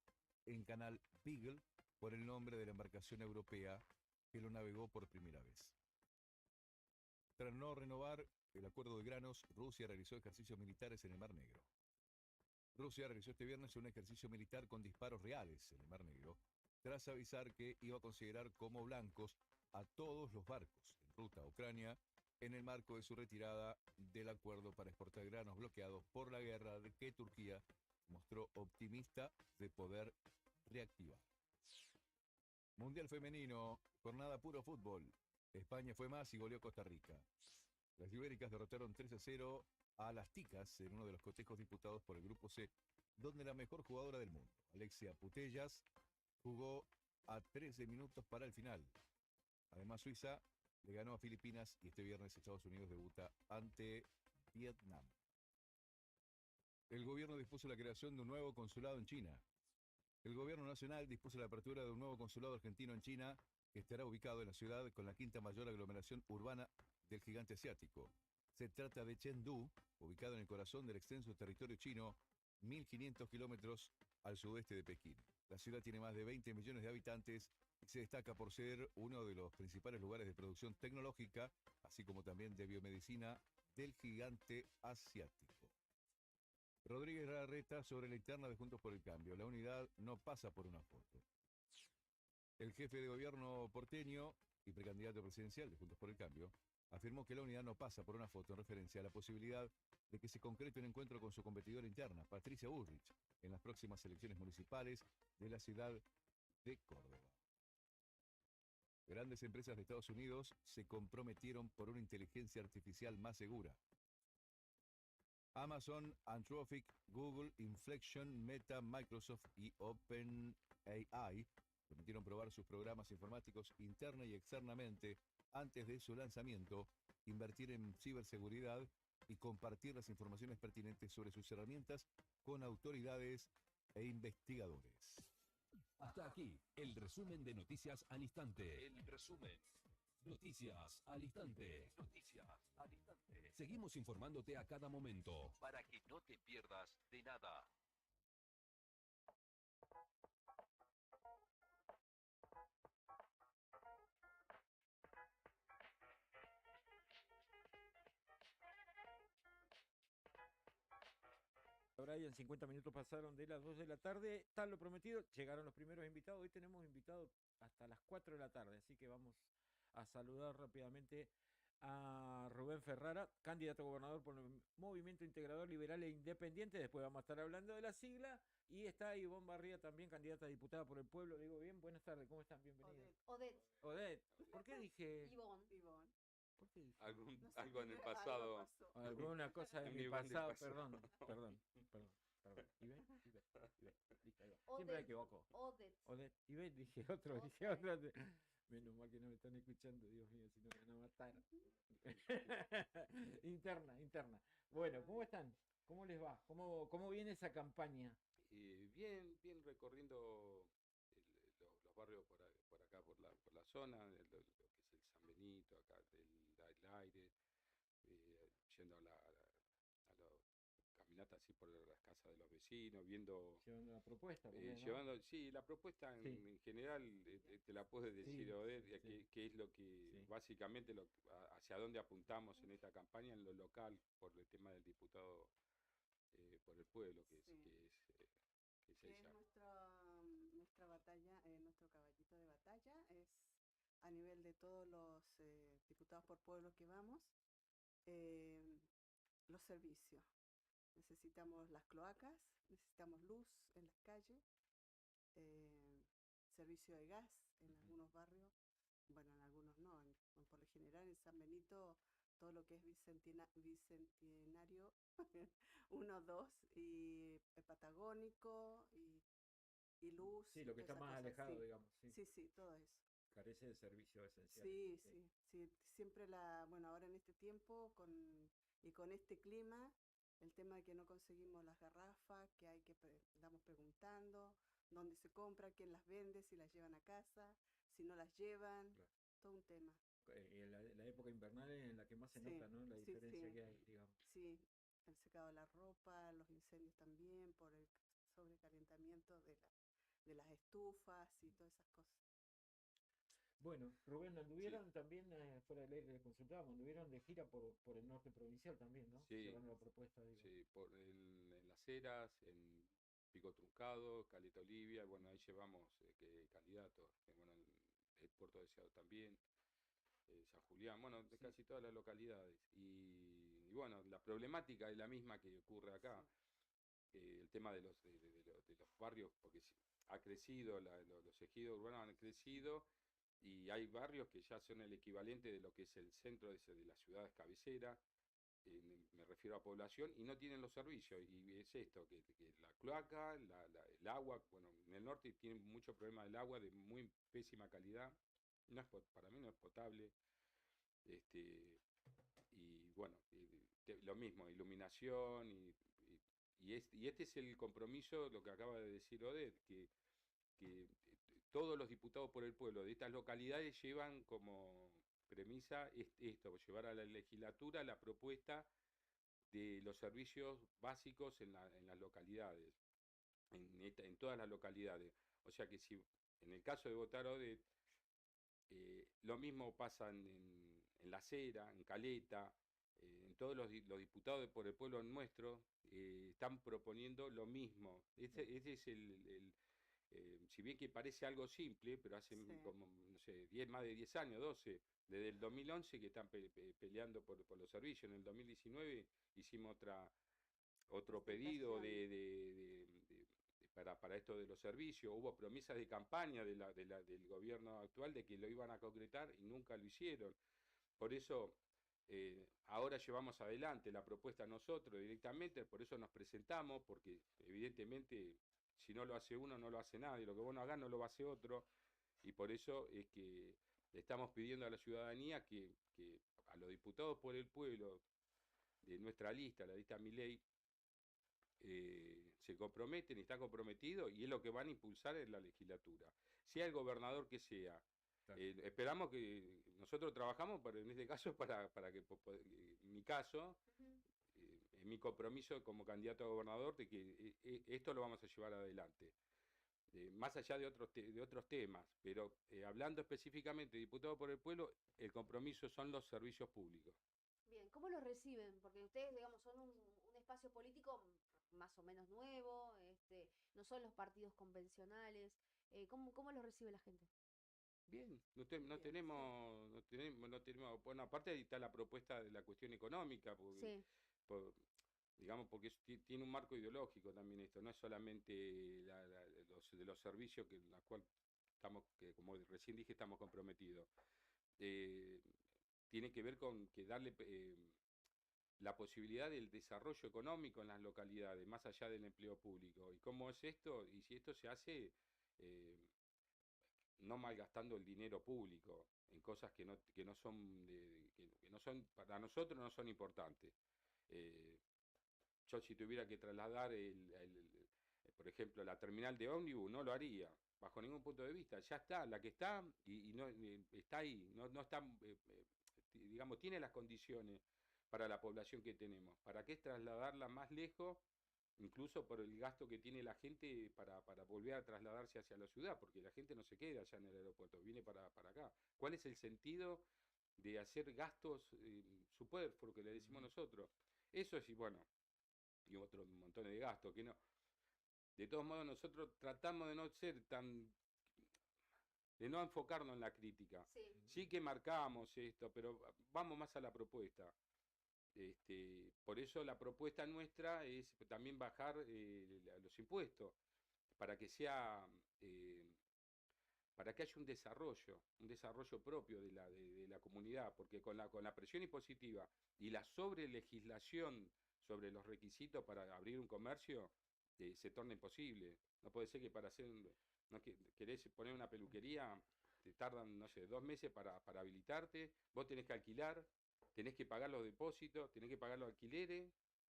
en canal Beagle por el nombre de la embarcación europea que lo navegó por primera vez. Tras no renovar el acuerdo de granos, Rusia realizó ejercicios militares en el Mar Negro. Rusia realizó este viernes un ejercicio militar con disparos reales en el Mar Negro, tras avisar que iba a considerar como blancos a todos los barcos en ruta a Ucrania en el marco de su retirada del acuerdo para exportar granos bloqueados por la guerra de que Turquía mostró optimista de poder reactivar. Mundial Femenino, jornada puro fútbol. España fue más y goleó a Costa Rica. Las ibéricas derrotaron 3-0 a las Ticas en uno de los cotejos disputados por el Grupo C, donde la mejor jugadora del mundo, Alexia Putellas, jugó a 13 minutos para el final. Además, Suiza le ganó a Filipinas y este viernes Estados Unidos debuta ante Vietnam. El gobierno dispuso la creación de un nuevo consulado en China. El gobierno nacional dispuso la apertura de un nuevo consulado argentino en China, que estará ubicado en la ciudad con la quinta mayor aglomeración urbana del gigante asiático. Se trata de Chengdu, ubicado en el corazón del extenso territorio chino, 1.500 kilómetros al sudeste de Pekín. La ciudad tiene más de 20 millones de habitantes y se destaca por ser uno de los principales lugares de producción tecnológica, así como también de biomedicina del gigante asiático. Rodríguez Larreta sobre la interna de Juntos por el Cambio. La unidad no pasa por una foto. El jefe de gobierno porteño y precandidato presidencial de Juntos por el Cambio afirmó que la unidad no pasa por una foto en referencia a la posibilidad de que se concrete un encuentro con su competidora interna, Patricia Bullrich, en las próximas elecciones municipales de la ciudad de Córdoba. Grandes empresas de Estados Unidos se comprometieron por una inteligencia artificial más segura. Amazon, Anthropic, Google, Inflection, Meta, Microsoft y OpenAI permitieron probar sus programas informáticos interna y externamente antes de su lanzamiento, invertir en ciberseguridad y compartir las informaciones pertinentes sobre sus herramientas con autoridades e investigadores. Hasta aquí el resumen de Noticias al Instante. El resumen. Noticias al Instante. Noticias al Instante. Seguimos informándote a cada momento para que no te pierdas de nada. Brian, 50 minutos pasaron de las 2 de la tarde, tal lo prometido, llegaron los primeros invitados, hoy tenemos invitados hasta las 4 de la tarde, así que vamos a saludar rápidamente a Rubén Ferrara, candidato a gobernador por el Movimiento Integrador Liberal e Independiente, después vamos a estar hablando de la sigla, y está Ivonne Barría también, candidata a diputada por el pueblo, le digo bien, buenas tardes, ¿cómo están? Bienvenidos. Odette, ¿por qué dije? Ivonne. ¿Por qué dije? Algo en el pasado. Alguna cosa de En mi mi buen del pasado, pasado. perdón. ¿Ivette? Listo, ahí va. Siempre me equivoco. Odette. Ivette, dije otro. Menos mal que no me están escuchando, Dios mío, si no me van a matar. Interna. Bueno, ¿cómo están? ¿Cómo les va? ¿Cómo viene esa campaña? Bien recorriendo los barrios por acá, por la zona, lo que es el San Benito, acá del aire, yendo a las caminatas así por las casas de los vecinos, viendo... Llevando la propuesta. Sí, la propuesta en general, te la puedes decir, Odette, que es lo que básicamente hacia dónde apuntamos en esta campaña, en lo local, por el tema del diputado por el pueblo, que es nuestra batalla, nuestro caballito de batalla, es a nivel de todos los diputados por pueblo que vamos, eh, los servicios. Necesitamos las cloacas, necesitamos luz en las calles, servicio de gas en algunos barrios, bueno, en algunos no, por lo general en San Benito todo lo que es Bicentenario 1, 2 y Patagónico y luz. Sí, lo que está más alejado, sí. digamos. Sí. Sí, todo eso. Carece de servicios esenciales. Sí. Siempre bueno, ahora en este tiempo y con este clima, el tema de que no conseguimos las garrafas, que andamos preguntando dónde se compra, quién las vende, si las llevan a casa, si no las llevan, Claro. todo un tema. En la época invernal es en la que más se nota, ¿no? La diferencia que hay, digamos. Sí, el secado de la ropa, los incendios también, por el sobrecalentamiento de las estufas y todas esas cosas. Bueno, Rubén, anduvieron también, fuera del aire le consultábamos, anduvieron de gira por el norte provincial también, ¿no? Sí, Llevando la propuesta, digo. sí, en Las Heras, en Pico Truncado, Caleta Olivia, bueno, ahí llevamos candidatos, bueno, el Puerto Deseado también, San Julián, bueno, de casi todas las localidades. Y bueno, la problemática es la misma que ocurre acá, el tema de los barrios, porque ha crecido, los ejidos urbanos han crecido, y hay barrios que ya son el equivalente de lo que es el centro de las ciudades cabeceras, me refiero a población, y no tienen los servicios, y es esto, que la cloaca, el agua, bueno, en el norte tienen mucho problema del agua de muy pésima calidad, no es para mí no es potable, y bueno, lo mismo, iluminación, y este es el compromiso, lo que acaba de decir Odette, que todos los diputados por el pueblo de estas localidades llevan como premisa esto, llevar a la legislatura la propuesta de los servicios básicos en las localidades, en todas las localidades. O sea que si en el caso de votar Odette, lo mismo pasa en La Cera, en Caleta, en todos los diputados por el pueblo nuestro están proponiendo lo mismo. Ese es si bien que parece algo simple, pero hace como, no sé, más de 10 años, 12, desde el 2011 que están peleando por los servicios. En el 2019 hicimos otro pedido para esto de los servicios. Hubo promesas de campaña del gobierno actual de que lo iban a concretar y nunca lo hicieron. Por eso ahora llevamos adelante la propuesta nosotros directamente, por eso nos presentamos, porque evidentemente si no lo hace uno, no lo hace nadie, lo que vos no hagas no lo va a hacer otro, y por eso es que le estamos pidiendo a la ciudadanía que a los diputados por el pueblo de nuestra lista, la lista Milei, se comprometen y están comprometidos, y es lo que van a impulsar en la legislatura. Sea el gobernador que sea. Claro. Esperamos que nosotros trabajamos, en este caso, para que, en mi caso, en mi compromiso como candidato a gobernador, de que esto lo vamos a llevar adelante. Más allá de otros temas, pero hablando específicamente de diputado por el pueblo, el compromiso son los servicios públicos. Bien, ¿cómo lo reciben? Porque ustedes, digamos, son un espacio político más o menos nuevo, no son los partidos convencionales. ¿Cómo lo recibe la gente? Bien, no tenemos, bueno, aparte ahí está la propuesta de la cuestión económica, porque, Sí. digamos, porque tiene un marco ideológico también esto, no es solamente de los servicios en la cual estamos, que como recién dije, estamos comprometidos. Tiene que ver con que darle la posibilidad del desarrollo económico en las localidades, más allá del empleo público. ¿Y cómo es esto? Y si esto se hace no malgastando el dinero público en cosas que no son, que no son, para nosotros no son importantes. Yo si tuviera que trasladar, por ejemplo, la terminal de ómnibus, no lo haría, bajo ningún punto de vista. Ya está, la que está, y no, está ahí, no está, digamos, tiene las condiciones para la población que tenemos. ¿Para qué trasladarla más lejos? Incluso por el gasto que tiene la gente para volver a trasladarse hacia la ciudad, porque la gente no se queda allá en el aeropuerto, viene para acá. ¿Cuál es el sentido de hacer gastos superfluos que le decimos nosotros? Eso es, y bueno, y otro montón de gastos que no. De todos modos, nosotros tratamos de no ser tan de no enfocarnos en la crítica. Sí. Sí que marcamos esto, pero vamos más a la propuesta. Por eso la propuesta nuestra es también bajar los impuestos, para que sea, para que haya un desarrollo propio de la comunidad, porque con la presión impositiva y la sobrelegislación sobre los requisitos para abrir un comercio, se torna imposible. No puede ser que para hacer, no querés poner una peluquería, te tardan, no sé, 2 meses para habilitarte, vos tenés que alquilar, tenés que pagar los depósitos, tenés que pagar los alquileres,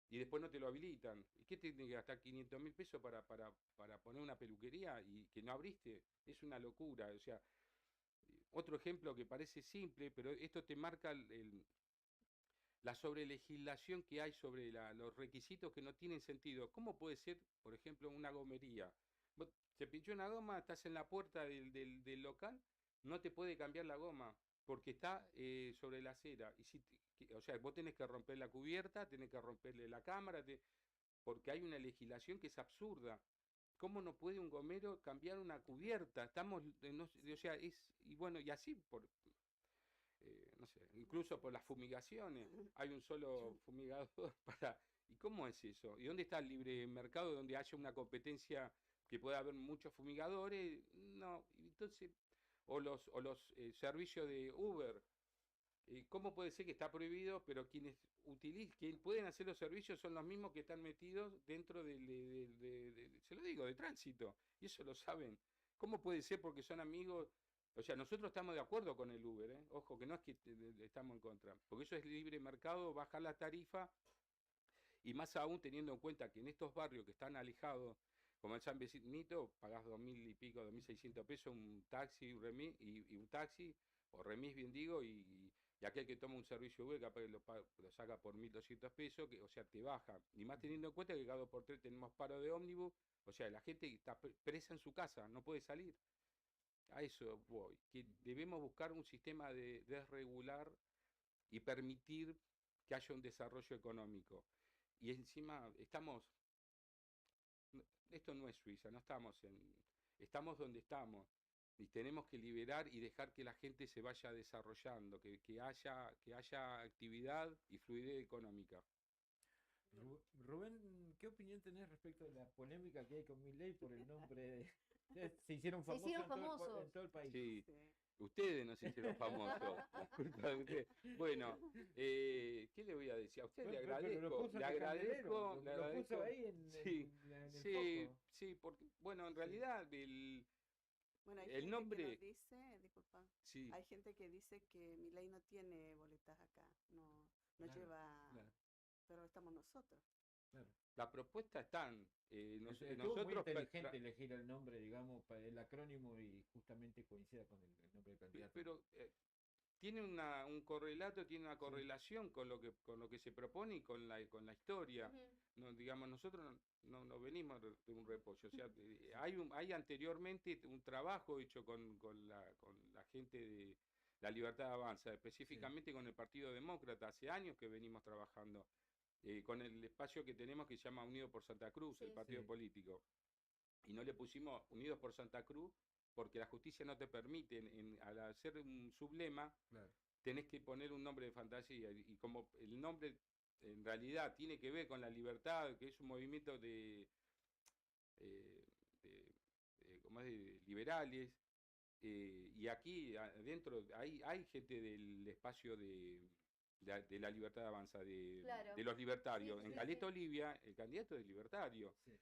y después no te lo habilitan. ¿Y qué tenés que gastar 500.000 pesos para poner una peluquería y que no abriste? Es una locura. O sea, otro ejemplo que parece simple, pero esto te marca la sobrelegislación que hay sobre los requisitos que no tienen sentido. ¿Cómo puede ser, por ejemplo, una gomería? Vos te pinchó una goma, estás en la puerta del local, no te puede cambiar la goma porque está sobre la acera. Y o sea, vos tenés que romper la cubierta, tenés que romperle la cámara, porque hay una legislación que es absurda. ¿Cómo no puede un gomero cambiar una cubierta? Estamos, o sea, y bueno, y así no sé, incluso por las fumigaciones. Hay un solo fumigador para... ¿Y cómo es eso? ¿Y dónde está el libre mercado donde haya una competencia que pueda haber muchos fumigadores? No, entonces, o los servicios de Uber. ¿Cómo puede ser que está prohibido, pero quienes pueden hacer los servicios son los mismos que están metidos dentro se lo digo, de tránsito? Y eso lo saben. ¿Cómo puede ser porque son amigos? O sea, nosotros estamos de acuerdo con el Uber, ¿eh? Ojo, que no es que estamos en contra, porque eso es libre mercado, bajar la tarifa, y más aún teniendo en cuenta que en estos barrios que están alejados, como el San Benito, pagás 2.000 y pico, 2.600 pesos un taxi, un remis, y un taxi, o remis bien digo, y aquel que toma un servicio Uber capaz que lo saca por 1.200 pesos, o sea, te baja. Y más teniendo en cuenta que cada 2 por 3 tenemos paro de ómnibus, o sea, la gente está presa en su casa, no puede salir. A eso voy, que debemos buscar un sistema de desregular y permitir que haya un desarrollo económico. Y encima esto no es Suiza, no estamos donde estamos, y tenemos que liberar y dejar que la gente se vaya desarrollando, que haya actividad y fluidez económica. Rubén, ¿qué opinión tenés respecto de la polémica que hay con Milei por el nombre de... Se hicieron famosos, en todo el país. Sí. Ustedes no se hicieron famosos. Culpa de ustedes. Bueno, ¿qué le voy a decir? A usted le agradezco. Lo puso ahí en el foco. Sí, porque, bueno, en realidad Bueno, hay el gente nombre... que nos dice, disculpa, Sí. hay gente que dice que Milei no tiene boletas acá, no Claro, lleva, claro. pero estamos nosotros. Claro. La propuesta están. Estuvo muy inteligente elegir el nombre, digamos, para el acrónimo y justamente coincida con el nombre del candidato. Pero tiene un correlato, tiene una correlación con lo que se propone y con la historia. No, digamos, nosotros no venimos de un reposo. O sea, hay anteriormente un trabajo hecho con la gente de La Libertad Avanza, específicamente con el Partido Demócrata. Hace años que venimos trabajando. Con el espacio que tenemos que se llama Unidos por Santa Cruz, el partido político. Y no le pusimos Unidos por Santa Cruz porque la justicia no te permite, al hacer un sublema, tenés que poner un nombre de fantasía. Y como el nombre en realidad tiene que ver con la libertad, que es un movimiento como es de liberales, y aquí adentro hay gente del espacio de la Libertad Avanza, de los libertarios. En Caleta Olivia, el candidato es libertario. Sí.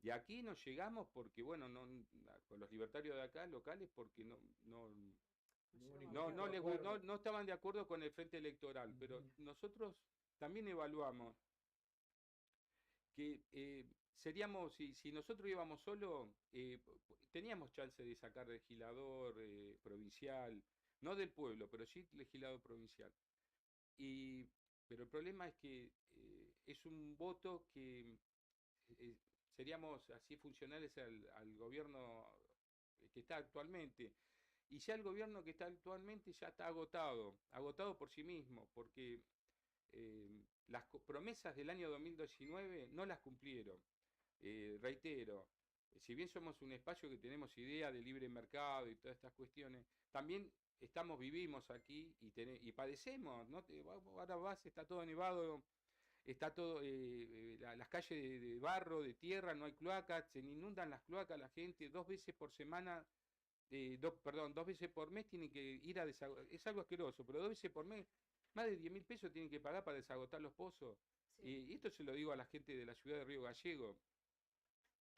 Y aquí no llegamos porque, bueno, con los libertarios de acá, locales, porque no estaban de acuerdo con el frente electoral. Pero nosotros también evaluamos que seríamos, si nosotros íbamos solo, teníamos chance de sacar legislador provincial, no del pueblo, pero sí legislador provincial. Pero el problema es que es un voto que seríamos así funcionales al gobierno que está actualmente. Y ya el gobierno que está actualmente ya está agotado por sí mismo, porque las promesas del año 2019 no las cumplieron. Reitero, si bien somos un espacio que tenemos idea de libre mercado y todas estas cuestiones, también vivimos aquí y padecemos, ¿no? Ahora vas, está todo nevado, está todo, las calles de barro, de tierra, no hay cloacas, se inundan las cloacas, la gente 2 veces por semana, perdón, 2 veces por mes tienen que ir a desagotar, es algo asqueroso, pero 2 veces por mes, más de 10.000 pesos tienen que pagar para desagotar los pozos. Y esto se lo digo a la gente de la ciudad de Río Gallegos.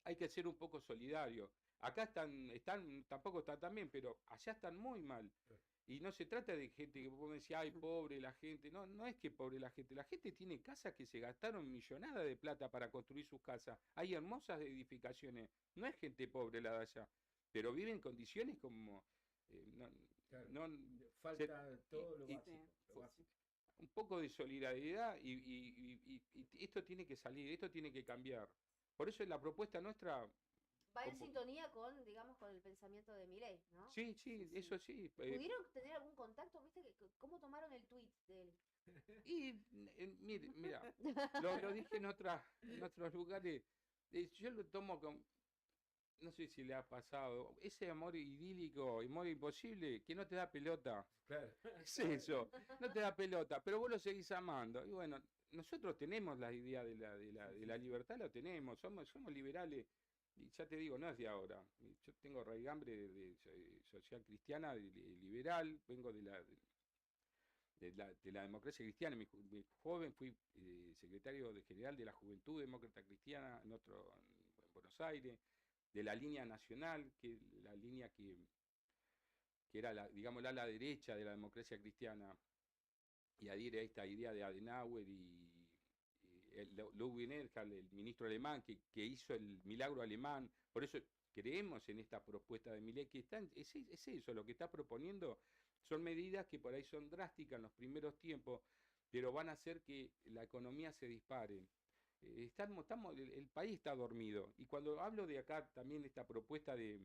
Hay que ser un poco solidario. Acá tampoco están tan bien, pero allá están muy mal. Y no se trata de gente que vos me decís, ay, pobre la gente. No, no es que pobre la gente. La gente tiene casas que se gastaron millonadas de plata para construir sus casas. Hay hermosas edificaciones. No es gente pobre la de allá. Pero vive en condiciones como... falta todo lo básico. Un poco de solidaridad y esto tiene que salir, esto tiene que cambiar. Por eso la propuesta nuestra... Va en sintonía con, digamos, con el pensamiento de Milei, ¿no? Sí, eso sí. ¿Pudieron tener algún contacto? ¿Viste cómo tomaron el tuit de él? Y mira, lo dije en otros lugares. Yo lo tomo con... No sé si le ha pasado. Ese amor idílico, amor imposible, que no te da pelota. Claro. Es eso, no te da pelota, pero vos lo seguís amando. Y bueno, nosotros tenemos la idea de la libertad, lo tenemos, somos liberales. Y ya te digo, no es de ahora. Yo tengo raigambre de social cristiana, liberal, vengo de la democracia cristiana. Mi joven fui secretario general de la Juventud Demócrata Cristiana en Buenos Aires, de la línea nacional, que la línea que era, digamos, la ala derecha de la democracia cristiana, y adhiere a esta idea de Adenauer y Ludwig Erhard, el ministro alemán, que hizo el milagro alemán. Por eso creemos en esta propuesta de Milei, que es eso, lo que está proponiendo son medidas que por ahí son drásticas en los primeros tiempos, pero van a hacer que la economía se dispare. El país está dormido. Y cuando hablo de acá también esta propuesta de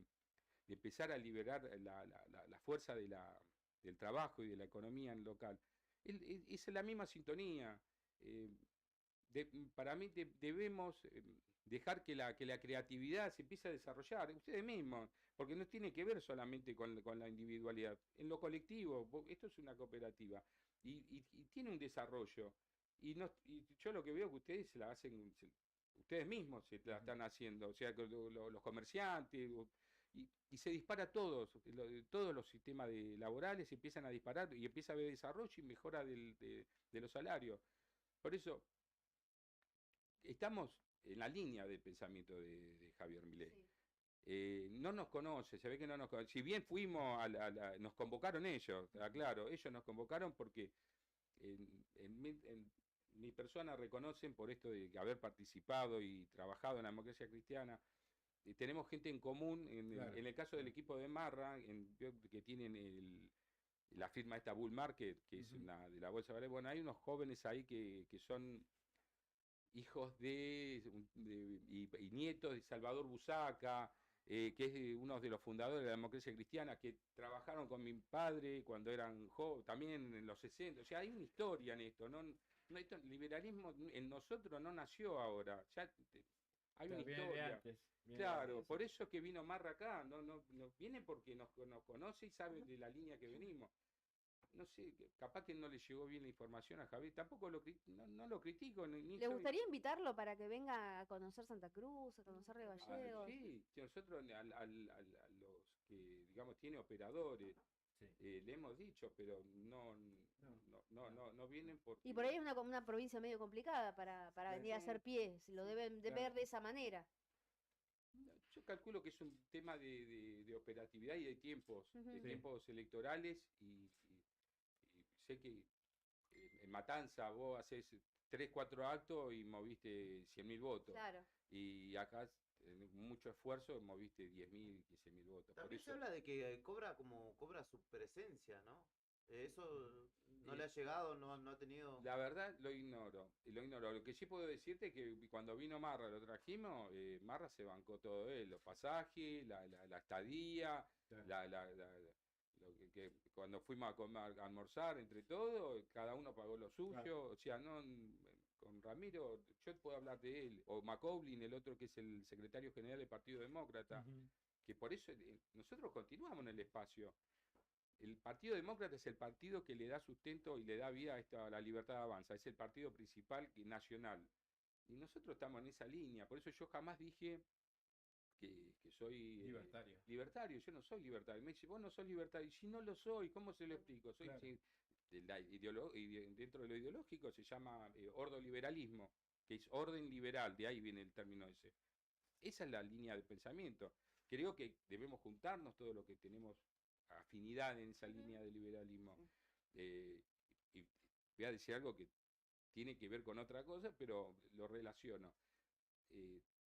empezar a liberar la fuerza del trabajo y de la economía en local, es la misma sintonía. Para mí debemos dejar que la creatividad se empiece a desarrollar, ustedes mismos, porque no tiene que ver solamente con la individualidad, en lo colectivo. Esto es una cooperativa y tiene un desarrollo. Y yo lo que veo que ustedes se la hacen, ustedes mismos se la están haciendo, o sea, los comerciantes, y se dispara todos los sistemas laborales se empiezan a disparar y empieza a haber desarrollo y mejora de los salarios. Por eso estamos en la línea de pensamiento de Javier Milei. Sí. No nos conoce, se ve que no nos conoce. Si bien fuimos nos convocaron ellos, claro, ellos nos convocaron porque en mi persona reconocen por esto de haber participado y trabajado en la democracia cristiana. Tenemos gente en común, claro. En el caso del equipo de Marra, que tienen la firma esta Bull Market, que es de la Bolsa de Valores. Bueno, hay unos jóvenes ahí que son hijos y nietos de Salvador Busaca, que es uno de los fundadores de la democracia cristiana, que trabajaron con mi padre cuando eran jóvenes, también en los 60. O sea, hay una historia en esto. El liberalismo en nosotros no nació ahora. Ya hay una historia. Claro, por eso es que vino Marra acá. No viene porque nos conoce y sabe de la línea que venimos. No sé, capaz que no le llegó bien la información a Javier, tampoco no lo critico. ¿Le gustaría invitarlo para que venga a conocer Santa Cruz, a conocer Río Gallegos? Sí, nosotros a los que, digamos, tiene operadores, le hemos dicho, pero no vienen porque... Y por ahí es una provincia medio complicada para venir a hacer pie, si lo deben de ver de esa manera. Yo calculo que es un tema de operatividad y de tiempos, tiempos electorales y sé que en Matanza vos haces 3-4 actos y moviste 100.000 votos. Claro. Y acá mucho esfuerzo moviste 10.000, 15.000 votos. También se habla de que cobra su presencia, ¿no? Eso no le ha llegado, no ha tenido... La verdad lo ignoro. Lo que sí puedo decirte es que cuando vino Marra, lo trajimos, Marra se bancó todo él, los pasajes, la estadía, que cuando fuimos a almorzar entre todos, cada uno pagó lo suyo, claro. O sea, con Ramiro, yo puedo hablar de él, o McCauley, el otro que es el secretario general del Partido Demócrata, que por eso nosotros continuamos en el espacio. El Partido Demócrata es el partido que le da sustento y le da vida a la Libertad Avanza, es el partido principal nacional. Y nosotros estamos en esa línea, por eso yo jamás dije que soy libertario, yo no soy libertario. Me dice, vos no sos libertario, y si no lo soy, ¿cómo se lo explico? Soy, Claro. dentro de lo ideológico se llama ordoliberalismo, que es orden liberal, de ahí viene el término ese. Esa es la línea de pensamiento. Creo que debemos juntarnos todos los que tenemos afinidad en esa línea de liberalismo. Y voy a decir algo que tiene que ver con otra cosa, pero lo relaciono.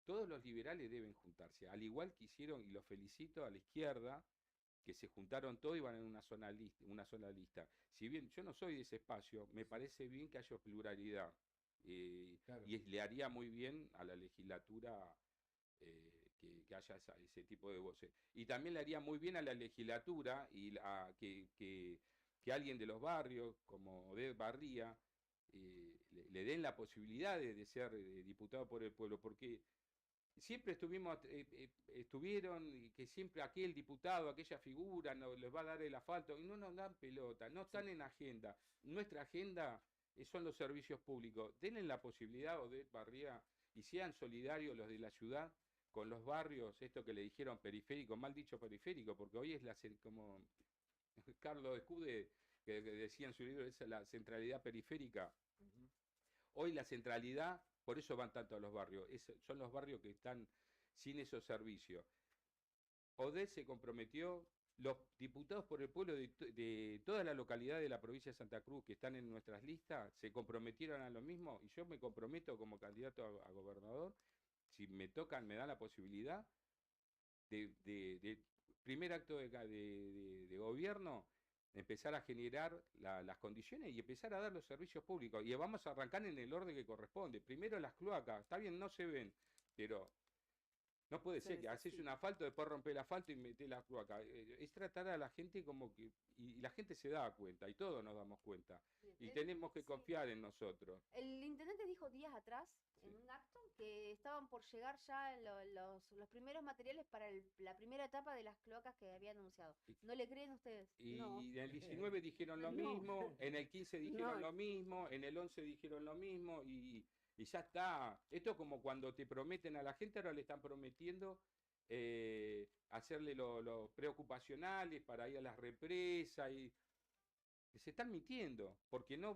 Todos los liberales deben juntarse, al igual que hicieron, y los felicito a la izquierda, que se juntaron todos y van en una sola lista. Si bien yo no soy de ese espacio, me parece bien que haya pluralidad. Claro. Y le haría muy bien a la legislatura que haya ese tipo de voces. Y también le haría muy bien a la legislatura y que alguien de los barrios, como Oded Barría, le den la posibilidad de ser diputado por el pueblo, porque siempre estuvieron, y que siempre aquel diputado, aquella figura, no les va a dar el asfalto, y no nos dan pelota, no están en agenda. Nuestra agenda son los servicios públicos. Denle la posibilidad, Oded Barría, y sean solidarios los de la ciudad con los barrios, esto que le dijeron periférico, mal dicho periférico, porque hoy es como Carlos Escude, que decía en su libro, es la centralidad periférica. Hoy la centralidad, por eso van tanto a los barrios, son los barrios que están sin esos servicios. Oded se comprometió, los diputados por el pueblo de toda la localidad de la provincia de Santa Cruz que están en nuestras listas, se comprometieron a lo mismo, y yo me comprometo como candidato a gobernador, si me tocan, me dan la posibilidad de primer acto de gobierno, empezar a generar las condiciones y empezar a dar los servicios públicos. Y vamos a arrancar en el orden que corresponde. Primero las cloacas, está bien, no se ven, pero no puede ser que haces un asfalto, después romper el asfalto y meter la cloaca. Es tratar a la gente como que, y la gente se da cuenta, y todos nos damos cuenta. Y tenemos que confiar en nosotros. El intendente dijo días atrás, en un acto, que estaban por llegar ya los primeros materiales para la primera etapa de las cloacas que había anunciado. ¿No le creen ustedes? Y No. en el 19 dijeron lo mismo, en el 15 dijeron lo mismo, en el 11 dijeron lo mismo, y ya está. Esto es como cuando te prometen a la gente, ahora le están prometiendo hacerle los preocupacionales para ir a las represas, y se están mintiendo, porque no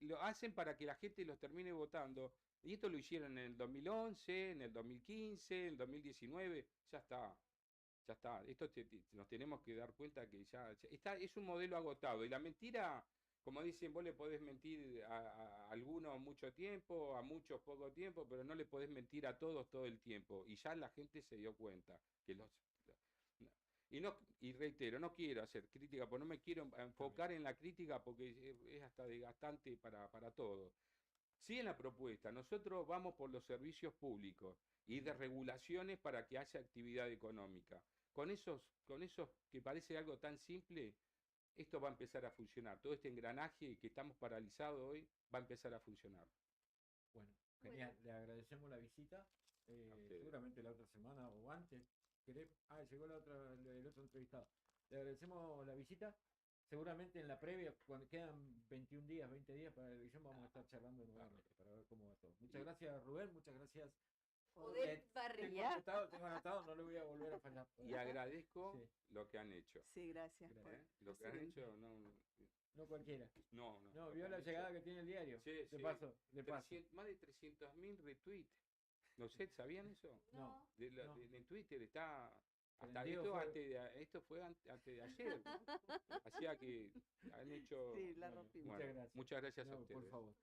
lo hacen para que la gente los termine votando. Y esto lo hicieron en el 2011, en el 2015, en el 2019, ya está. Ya está. Esto nos tenemos que dar cuenta que ya está, es un modelo agotado. Y la mentira, como dicen, vos le podés mentir a algunos mucho tiempo, a muchos poco tiempo, pero no le podés mentir a todos todo el tiempo. Y ya la gente se dio cuenta que y reitero, no quiero hacer crítica, porque no me quiero enfocar en la crítica, porque es hasta desgastante para todos. Sí, en la propuesta, nosotros vamos por los servicios públicos y de regulaciones para que haya actividad económica. Con esos que parece algo tan simple, esto va a empezar a funcionar. Todo este engranaje que estamos paralizados hoy va a empezar a funcionar. Bueno, genial. Le agradecemos la visita. Seguramente la otra semana o antes. Llegó el otro entrevistado. Le agradecemos la visita. Seguramente en la previa, cuando quedan 21 días, 20 días para la elección, vamos a estar charlando nuevamente para ver cómo va todo. Muchas gracias, Rubén. Muchas gracias. Oded Barría. Tengo anotado, no le voy a volver a fallar. Y agradezco lo que han hecho. Sí, gracias. Lo que han hecho no cualquiera. No, vio la llegada que tiene el diario. Sí, de paso. Más de 300.000 retweets. ¿No sé, sabían eso? No. En Twitter está. Hasta esto fue antes de ayer. Hacía que han hecho. Sí, la rompimos. Muchas gracias a ustedes. Por favor.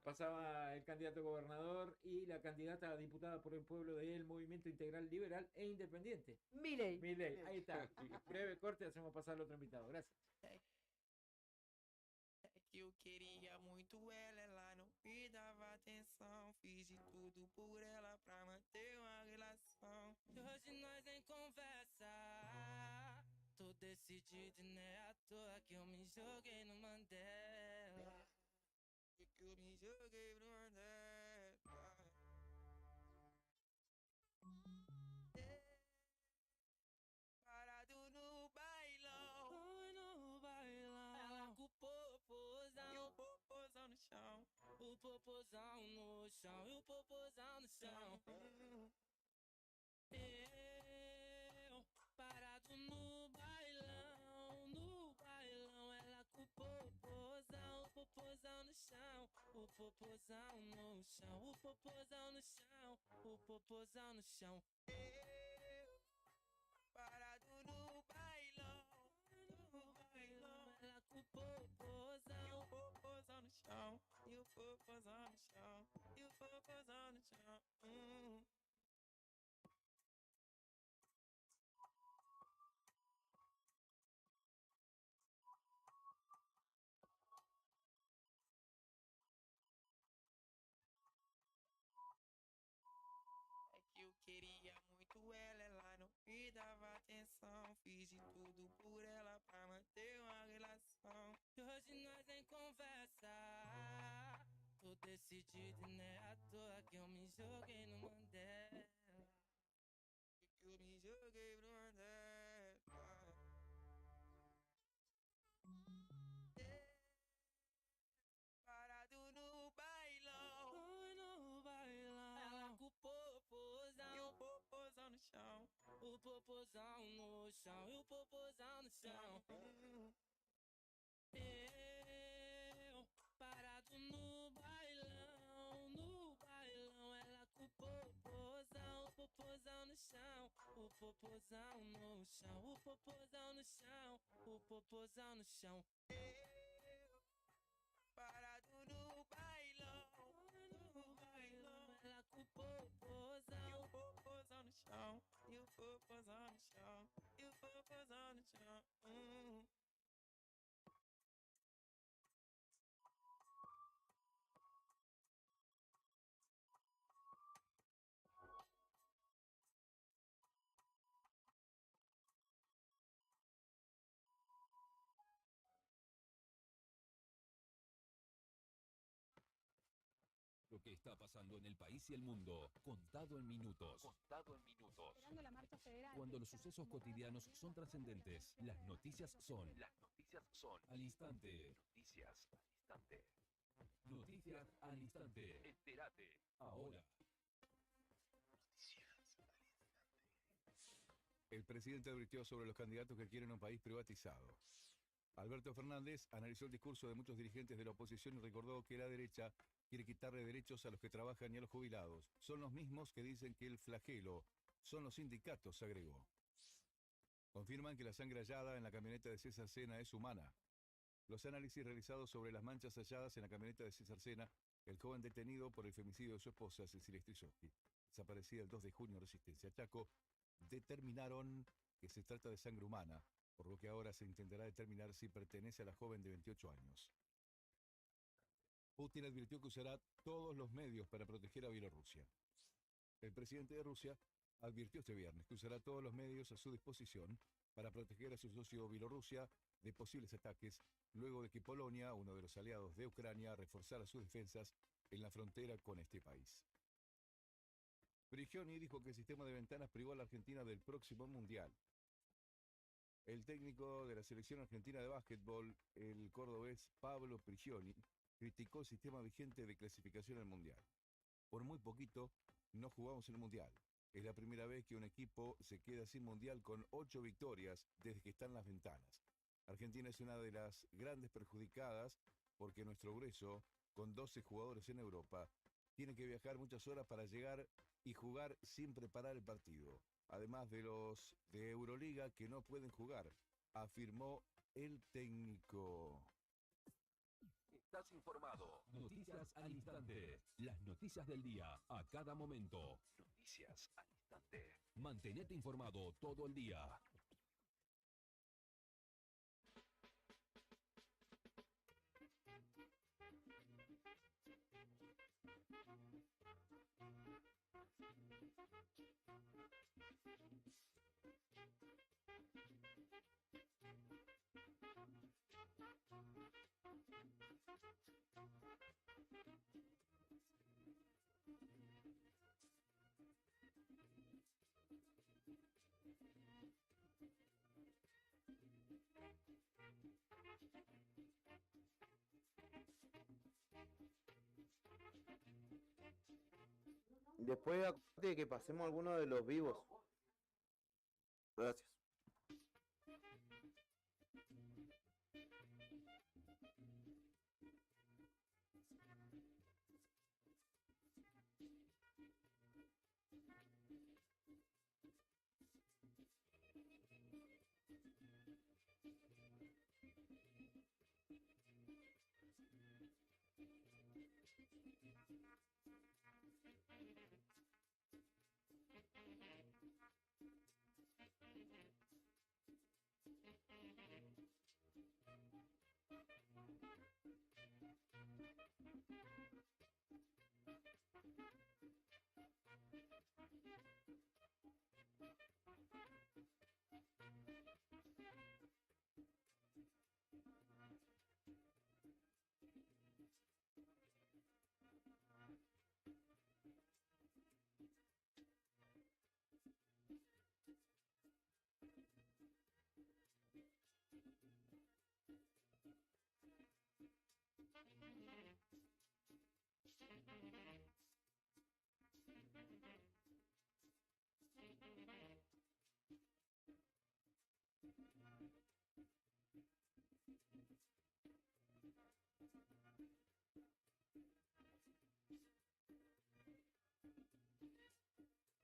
Pasaba el candidato gobernador y la candidata a diputada por el pueblo del Movimiento Integral Liberal e Independiente. Milei. Ahí está. Breve corte, hacemos pasar al otro invitado. Gracias. Eu queria muito ela não me dava atenção. Fiz de tudo por ela pra manter uma relação. E hoje nós nem conversa. Tô decidido e não é à toa que eu me joguei no Mandela. que eu me joguei pro Nordeste. Parado no bailão, ai no bailão. Ela com o popozão e o popozão no chão. O popozão no chão e o popozão no chão. Eu parado no bailão, no bailão. Ela com o popozão no chão. O popozão no chão, o popozão no chão. O popozão no chão. Parado no bailão, no bailão. Ela com o popozão e o popozão no chão. E o popozão no chão, e o popozão no chão. É que eu queria muito ela não me dava atenção. Fiz de tudo por ela pra manter uma relação. E hoje nós nem conversa. Tô decidido e não é à toa que eu me joguei no Mandela. Que eu me joguei pro Mandela. Parado no bailão, ai no bailão. Ela com o popozão e o popozão no chão. O popozão no chão e o popozão no chão. Eu parado no bailão, no bailão. Ela com o popozão no chão. O popozão no chão, o popozão no chão. O popozão no chão. Parado no bailão, no bailão. Ela com o popozão e o popozão no chão. E o popozão no chão, e o popozão no chão. Lo que está pasando en el país y el mundo, contado en minutos. Contado en minutos. Esperando la marcha federal. Cuando los sucesos cotidianos son trascendentes, las noticias son. Al instante. Noticias al instante. Noticias al instante. Entérate. Ahora. El presidente advirtió sobre los candidatos que quieren un país privatizado. Alberto Fernández analizó el discurso de muchos dirigentes de la oposición y recordó que la derecha quiere quitarle derechos a los que trabajan y a los jubilados. Son los mismos que dicen que el flagelo son los sindicatos, agregó. Confirman que la sangre hallada en la camioneta de César Sena es humana. Los análisis realizados sobre las manchas halladas en la camioneta de César Sena, el joven detenido por el femicidio de su esposa, Cecilia Strisowski, desaparecida el 2 de junio en Resistencia Chaco, determinaron que se trata de sangre humana, por lo que ahora se intentará determinar si pertenece a la joven de 28 años. Putin advirtió que usará todos los medios para proteger a Bielorrusia. El presidente de Rusia advirtió este viernes que usará todos los medios a su disposición para proteger a su socio Bielorrusia de posibles ataques, luego de que Polonia, uno de los aliados de Ucrania, reforzara sus defensas en la frontera con este país. Prigioni dijo que el sistema de ventanas privó a la Argentina del próximo Mundial. El técnico de la selección argentina de básquetbol, el cordobés Pablo Prigioni, criticó el sistema vigente de clasificación al Mundial. Por muy poquito, no jugamos el Mundial. Es la primera vez que un equipo se queda sin Mundial con 8 victorias desde que están las ventanas. Argentina es una de las grandes perjudicadas porque nuestro grueso, con 12 jugadores en Europa, tiene que viajar muchas horas para llegar y jugar sin preparar el partido. Además de los de Euroliga que no pueden jugar, afirmó el técnico. Estás informado. Noticias al instante. Las noticias del día a cada momento. Noticias al instante. Mantenete informado todo el día. Después acuérdate de que pasemos alguno de los vivos. Gracias.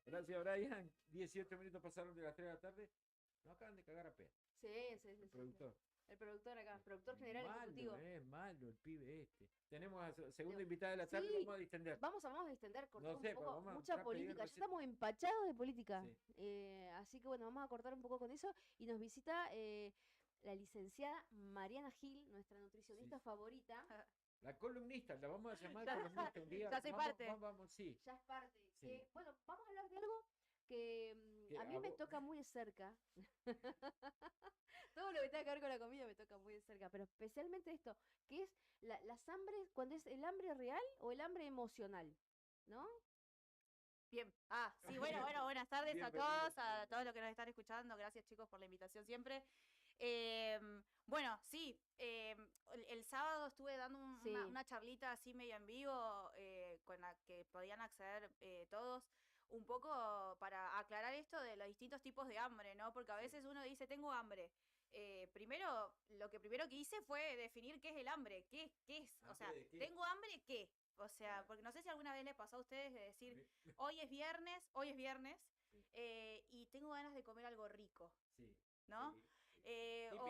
Gracias, Brian. 18 minutos pasaron de las 3 de la tarde. Nos acaban de cagar a pedo. Sí, sí, sí. El productor. El productor acá, productor general ejecutivo. Es malo el pibe este. Tenemos a segunda invitada de la tarde, Sí, vamos a distender. Vamos a distender, cortar No sé, un poco, vamos a mucha entrar a pedir política. Ya receta. estamos empachados de política. Sí. Así que bueno, vamos a cortar un poco con eso. Y nos visita la licenciada Mariana Gil, nuestra nutricionista favorita. La columnista, la vamos a llamar Ya- columnista un día. ya soy Vamos, parte. Vamos, sí. Ya es parte. Sí. Bueno, vamos a hablar de algo que Que a mí a me vos- toca muy de cerca. Todo lo que tenga que ver con la comida me toca muy de cerca, pero especialmente esto, que es las hambres, cuando es el hambre real o el hambre emocional, ¿no? Bien. Sí, bueno, buenas tardes a Bienvenidos. todos, a todos los que nos están escuchando. Gracias, chicos, por la invitación siempre. Bueno, sí, el sábado estuve dando Sí. una charlita así medio en vivo con la que podían acceder todos, un poco para aclarar esto de los distintos tipos de hambre, ¿no? Porque a veces uno dice, tengo hambre. Lo que primero que hice fue definir qué es el hambre, qué es, o sea, ¿Hambre de qué? ¿tengo hambre qué? O sea, porque no sé si alguna vez le pasó a ustedes de decir, hoy es viernes, y tengo ganas de comer algo rico, Sí. ¿no? Sí. O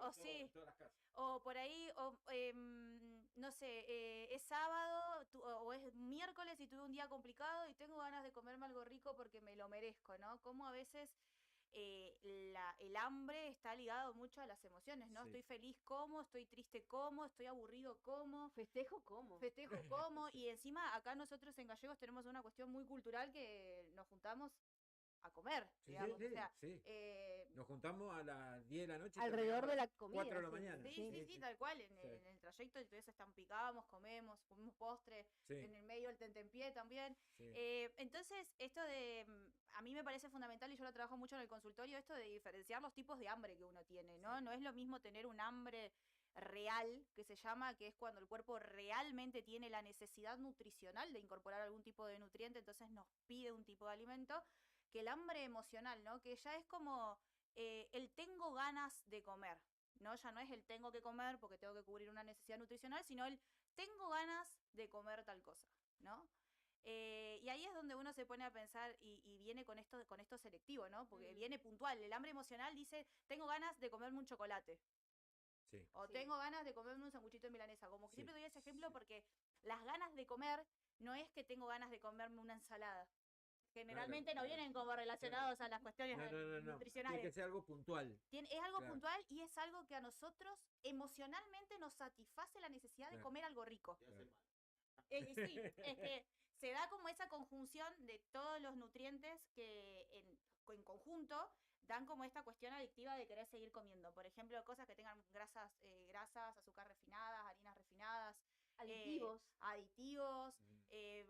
en sí, todas las casas. o por ahí, no sé, es sábado o es miércoles y tuve un día complicado y tengo ganas de comerme algo rico porque me lo merezco, ¿no? Como a veces el hambre está ligado mucho a las emociones, ¿no? Sí. Estoy feliz como, estoy triste como, estoy aburrido como, Festejo como. festejo como, y encima acá nosotros en Gallegos tenemos una cuestión muy cultural que nos juntamos a comer, Sí, digamos, sí, o sea, sí. Nos juntamos a las 10 de la noche. y Alrededor terminamos de a la las comida. 4 de la sí, mañana. sí, tal cual, en Sí. el trayecto entonces estampicábamos, comemos postre, Sí. en el medio el tentempié también. Sí. Entonces, esto a mí me parece fundamental y yo lo trabajo mucho en el consultorio, esto de diferenciar los tipos de hambre que uno tiene, ¿no? No es lo mismo tener un hambre real, que se llama, que es cuando el cuerpo realmente tiene la necesidad nutricional de incorporar algún tipo de nutriente, entonces nos pide un tipo de alimento, que el hambre emocional, ¿no? Que ya es como el tengo ganas de comer, ¿no? Ya no es el tengo que comer porque tengo que cubrir una necesidad nutricional, sino el tengo ganas de comer tal cosa, ¿no? Y ahí es donde uno se pone a pensar y viene con esto selectivo, ¿no? Porque viene puntual. El hambre emocional dice, tengo ganas de comerme un chocolate. Sí. O Sí. tengo ganas de comerme un sanguchito de milanesa. Como que Sí, siempre doy ese ejemplo sí. porque las ganas de comer no es que tengo ganas de comerme una ensalada. Generalmente no claro, vienen como relacionados a las cuestiones No. Tiene nutricionales. que ser algo puntual. Es algo Claro. puntual y es algo que a nosotros emocionalmente nos satisface la necesidad de Claro. comer algo rico. Claro. Y sí, es que se da como esa conjunción de todos los nutrientes que en conjunto dan como esta cuestión adictiva de querer seguir comiendo. Por ejemplo, cosas que tengan grasas, azúcar refinadas, harinas refinadas, Aditivos. aditivos, Mm.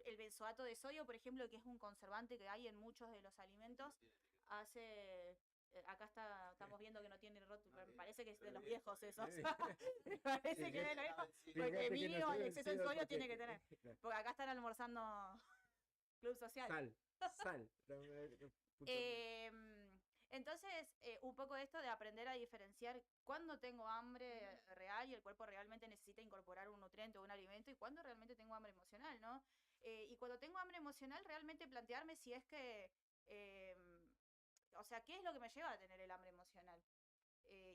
el benzoato de sodio, por ejemplo, que es un conservante que hay en muchos de los alimentos, hace... Acá estamos viendo que no tiene rótulo, pero me parece que es de los viejos esos. Me parece que es de los viejos. Porque Fíjate que mínimo no el estoy exceso en vencido sodio porque- tiene que tener. Claro. Porque acá están almorzando Club social. Sal. Entonces, un poco esto de aprender a diferenciar cuándo tengo hambre real y el cuerpo realmente necesita incorporar un nutriente o un alimento y cuándo realmente tengo hambre emocional, ¿no? Y cuando tengo hambre emocional, realmente plantearme si es que, o sea, ¿qué es lo que me lleva a tener el hambre emocional?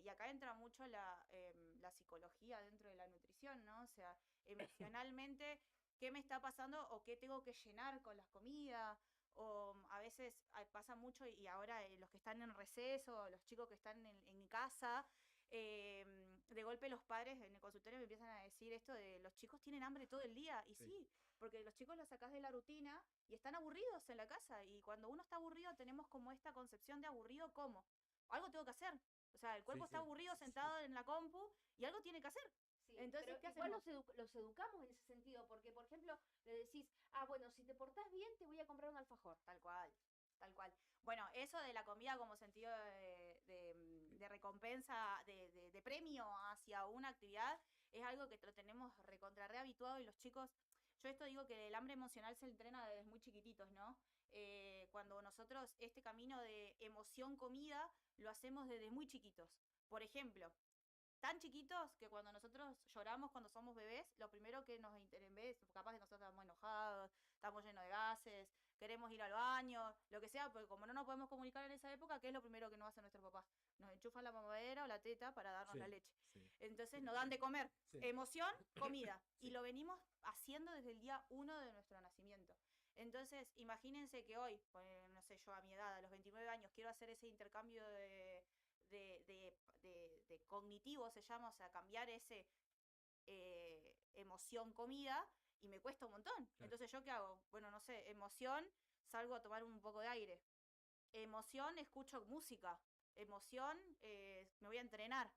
Y acá entra mucho la psicología dentro de la nutrición, ¿no? O sea, emocionalmente, ¿qué me está pasando o qué tengo que llenar con las comidas? O a veces pasa mucho y ahora los que están en receso, los chicos que están en casa, de golpe los padres en el consultorio me empiezan a decir esto de los chicos tienen hambre todo el día. Y sí, porque los chicos los sacás de la rutina y están aburridos en la casa. Y cuando uno está aburrido tenemos como esta concepción de aburrido como, algo tengo que hacer. O sea, el cuerpo está aburrido sentado en la compu y algo tiene que hacer. Sí, Entonces, pero ¿qué igual hacemos? los educamos en ese sentido, porque por ejemplo le decís, bueno, si te portás bien te voy a comprar un alfajor. Tal cual, tal cual. Bueno, eso de la comida como sentido de recompensa, de premio hacia una actividad, es algo que lo tenemos recontra rehabituado y los chicos, yo esto digo que el hambre emocional se entrena desde muy chiquititos, ¿no? Cuando nosotros este camino de emoción-comida lo hacemos desde muy chiquitos. Por ejemplo, tan chiquitos que cuando nosotros lloramos cuando somos bebés, lo primero que nos interesa, capaz que nosotros estamos enojados, estamos llenos de gases, queremos ir al baño, lo que sea, porque como no nos podemos comunicar en esa época, ¿qué es lo primero que nos hacen nuestros papás? Nos enchufan la mamadera o la teta para darnos la leche. Entonces nos dan de comer. Emoción, comida. Y lo venimos haciendo desde el día 1 de nuestro nacimiento. Entonces, imagínense que hoy, no sé, yo a mi edad, a los 29 años, quiero hacer ese intercambio de cognitivo, se llama, o sea, cambiar ese emoción comida y me cuesta un montón. Claro. Entonces, ¿yo qué hago? Bueno, no sé, emoción, salgo a tomar un poco de aire. Emoción, escucho música. Emoción, me voy a entrenar.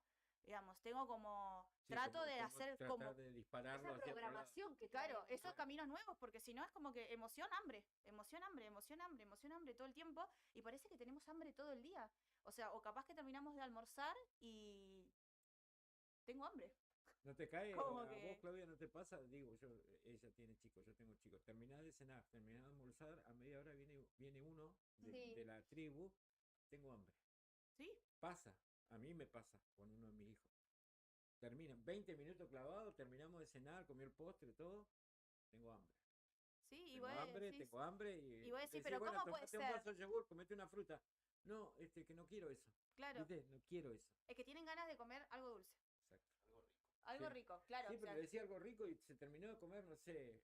Digamos, tengo como, trato de hacer como de dispararlo esa hacia otro lado. programación que claro, traemos, esos ¿no? caminos nuevos, porque si no es como que emoción, hambre, emoción, hambre, emoción, hambre, emoción, hambre todo el tiempo, y parece que tenemos hambre todo el día. O sea, o capaz que terminamos de almorzar y tengo hambre. ¿No te cae? Como A que- vos, Claudia, ¿no te pasa? Digo, ella tiene chicos, yo tengo chicos. Terminás de cenar, terminás de almorzar, a media hora viene uno Sí. de la tribu, tengo hambre. ¿Sí? Pasa, a mí me pasa con uno de mis hijos. Terminan 20 minutos clavados, terminamos de cenar, comer postre, todo, tengo hambre. Sí, y Tengo vos hambre, decís, tengo hambre y y vos decís, decís, pero bueno, ¿cómo puede tomate un ser? vaso de yogur, comete una fruta. No, que no quiero eso. Claro, ¿Viste? No quiero eso. es que tienen ganas de comer algo dulce, Exacto. algo Sí. rico, claro. Sí, o pero sea, le decía algo rico y se terminó de comer, no sé,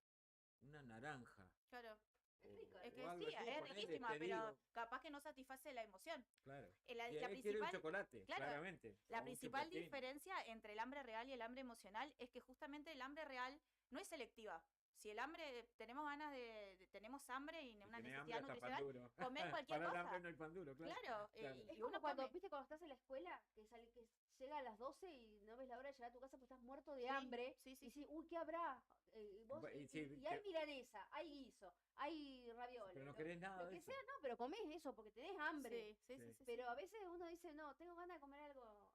una naranja. claro. Es rico, Es o que algo sí, así, es ponele, riquísima, te pero digo. capaz que no satisface la emoción. Claro. La Y él quiere un principal, chocolate, claro, claramente. la o un principal chupetín. diferencia entre el hambre real y el hambre emocional es que justamente el hambre real no es selectiva. Si el hambre, tenemos ganas tenemos hambre y Si una tenés hambre, necesidad hasta pan nutricional, duro. comer cualquier Para el cosa. hambre no hay pan duro, claro. Claro, Claro. y Es uno como cuando, come. viste, cuando estás en la escuela, que llega a las 12 y no ves la hora de llegar a tu casa porque estás muerto de Sí, hambre. sí, sí, Y sí. decís, uy, ¿qué habrá? Y sí, Y hay milanesa, hay guiso, hay ravioles. pero no querés nada Lo de que eso. sea, no, pero comés eso porque tenés hambre. Sí, sí, Sí. sí, sí, Pero sí. a veces uno dice, no, tengo ganas de comer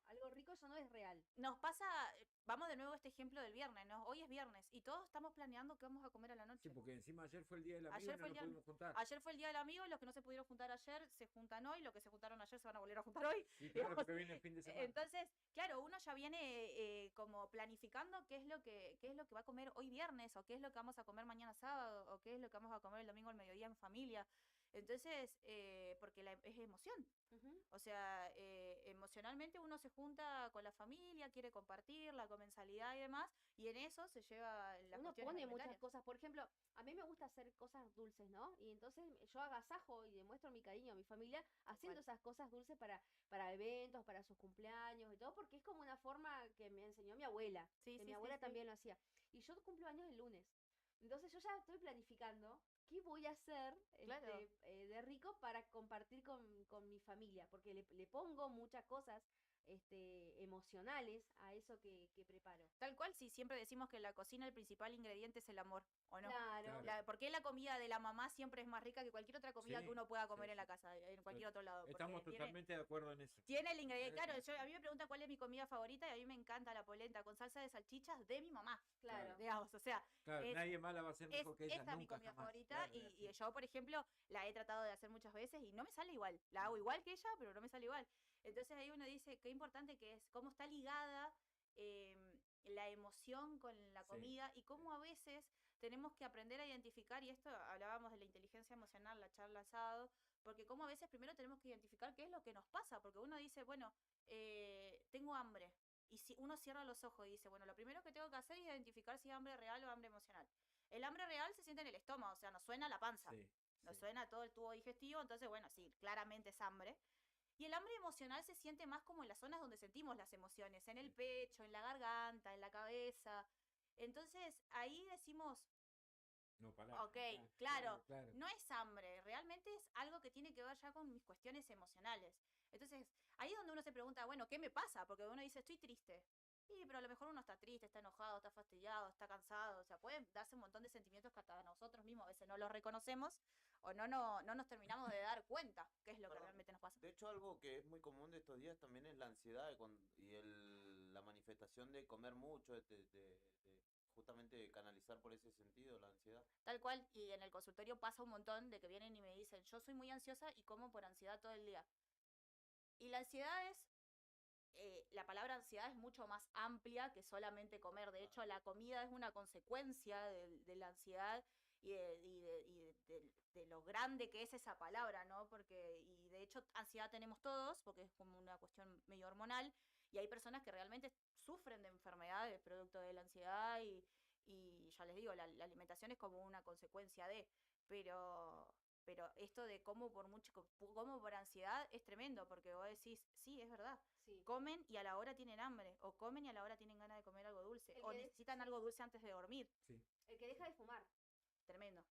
algo rico, eso no es real. Nos pasa, vamos de nuevo a este ejemplo del viernes, ¿no? Hoy es viernes y todos estamos planeando qué vamos a comer a la noche. Sí, porque encima ayer fue el día del amigo Ayer y no fue el nos día- pudimos juntar. Ayer fue el día del amigo, los que no se pudieron juntar ayer se juntan hoy, los que se juntaron ayer se van a volver a juntar hoy. Sí, claro, digamos. porque viene el fin de semana. Entonces, claro, uno ya viene como planificando qué es lo que va a comer hoy viernes, o qué es lo que vamos a comer mañana sábado, o qué es lo que vamos a comer el domingo al mediodía en familia. Entonces, porque es emoción. Ujú. O sea, emocionalmente uno se junta con la familia, quiere compartir la comensalidad y demás, y en eso se lleva las Uno cuestiones pone muchas alimentarias. cosas. Por ejemplo, a mí me gusta hacer cosas dulces, ¿no? Y entonces yo agasajo y demuestro mi cariño a mi familia haciendo esas cosas dulces para eventos, para sus cumpleaños y todo, porque es como una forma que me enseñó mi abuela. Sí, Que sí, mi sí, abuela sí. también lo hacía. Y yo cumplo años el lunes. Entonces yo ya estoy planificando qué voy a hacer Claro. de rico para compartir con mi familia, porque le pongo muchas cosas emocionales a eso que preparo. Tal cual, si siempre decimos que en la cocina el principal ingrediente es el amor, ¿o no? Claro. ¿Por qué la comida de la mamá siempre es más rica que cualquier otra comida Sí, que uno pueda comer sí, en la casa, en cualquier otro lado? Porque Estamos totalmente de acuerdo en eso. tiene el ingrediente, claro, a mí me preguntan cuál es mi comida favorita y a mí me encanta la polenta con salsa de salchichas de mi mamá. Claro. Digamos, o sea, Claro, es- nadie más la va a hacer mejor que ella, esta es mi nunca comida jamás. favorita Claro, y yo, por ejemplo, la he tratado de hacer muchas veces y no me sale igual. La hago igual que ella, pero no me sale igual. Entonces ahí uno dice qué importante que es, cómo está ligada la emoción con la Sí, comida y cómo a veces tenemos que aprender a identificar, y esto hablábamos de la inteligencia emocional, la charla asado, porque cómo a veces primero tenemos que identificar qué es lo que nos pasa, porque uno dice, bueno, tengo hambre. Y si uno cierra los ojos y dice, bueno, lo primero que tengo que hacer es identificar si es hambre real o hambre emocional. El hambre real se siente en el estómago, o sea, nos suena la panza, sí, nos sí. suena todo el tubo digestivo, entonces, bueno, sí, claramente es hambre. Y el hambre emocional se siente más como en las zonas donde sentimos las emociones, en el pecho, en la garganta, en la cabeza. Entonces, ahí decimos, No, pará. ok, claro, claro. no es hambre, realmente es algo que tiene que ver ya con mis cuestiones emocionales. Entonces, ahí es donde uno se pregunta, bueno, ¿qué me pasa? Porque uno dice, estoy triste. Y, pero a lo mejor uno está triste, está enojado, está fastidiado, está cansado. O sea, pueden darse un montón de sentimientos que hasta nosotros mismos a veces no los reconocemos o no nos terminamos de dar cuenta qué es lo que Perdón. realmente nos pasa. De hecho, algo que es muy común de estos días también es la ansiedad y la manifestación de comer mucho, de justamente canalizar por ese sentido la ansiedad. Tal cual, y en el consultorio pasa un montón de que vienen y me dicen, yo soy muy ansiosa y como por ansiedad todo el día. Y la ansiedad es, la palabra ansiedad es mucho más amplia que solamente comer. De hecho, la comida es una consecuencia de la ansiedad y de lo grande que es esa palabra, ¿no? Porque, y de hecho, ansiedad tenemos todos, porque es como una cuestión medio hormonal, y hay personas que realmente sufren de enfermedades producto de la ansiedad y ya les digo, la alimentación es como una consecuencia de, pero esto de como por mucho, como por ansiedad es tremendo, porque vos decís, sí, es verdad. Sí. Comen y a la hora tienen hambre, o comen y a la hora tienen ganas de comer algo dulce, El o que necesitan sí. algo dulce antes de dormir. Sí. El que deja de fumar. Tremendo.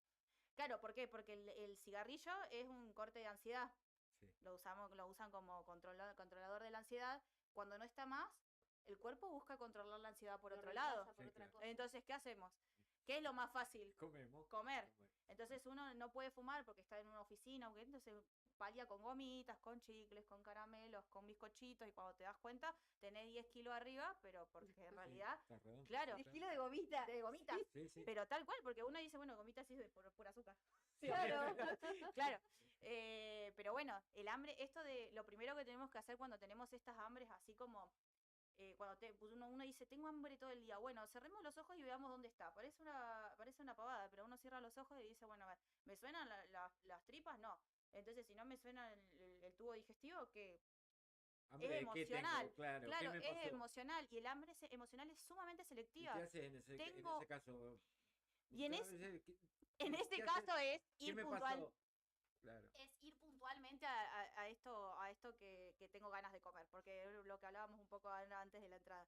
Claro, ¿por qué? Porque el cigarrillo es un corte de ansiedad. Sí. Lo usan como controlador de la ansiedad. Cuando no está más, el cuerpo busca controlar la ansiedad por Lo otro reemplaza lado. por Sí, otra claro. cosa. Entonces, ¿qué hacemos? ¿Qué es lo más fácil? Comemos. Comer. Entonces uno no puede fumar porque está en una oficina, entonces palia con gomitas, con chicles, con caramelos, con bizcochitos, y cuando te das cuenta tenés 10 kilos arriba, pero porque en realidad, Está redondo, claro, 10 kilos de gomita. de gomitas. Sí, sí. Pero tal cual, porque uno dice, bueno, gomitas sí por azúcar. Claro. Claro. Pero bueno, el hambre, esto de lo primero que tenemos que hacer cuando tenemos estas hambres, así como cuando pues uno dice, tengo hambre todo el día. Bueno, cerremos los ojos y veamos dónde está. Parece una pavada, pero uno cierra los ojos y dice, bueno, a ver, ¿me suenan las tripas? No. Entonces, si no me suena el tubo digestivo, que Hambre es de qué tengo, emocional. claro, ¿qué Claro, me es pasó? emocional. Y el hambre emocional es sumamente ¿Y selectiva. qué haces en ese Tengo- caso? Y en, Cada es- vez, en ¿qué este haces? caso es ¿Qué ir me puntual. pasó? Claro. Es ir puntualmente a esto que tengo ganas de comer, porque es lo que hablábamos un poco antes de la entrada.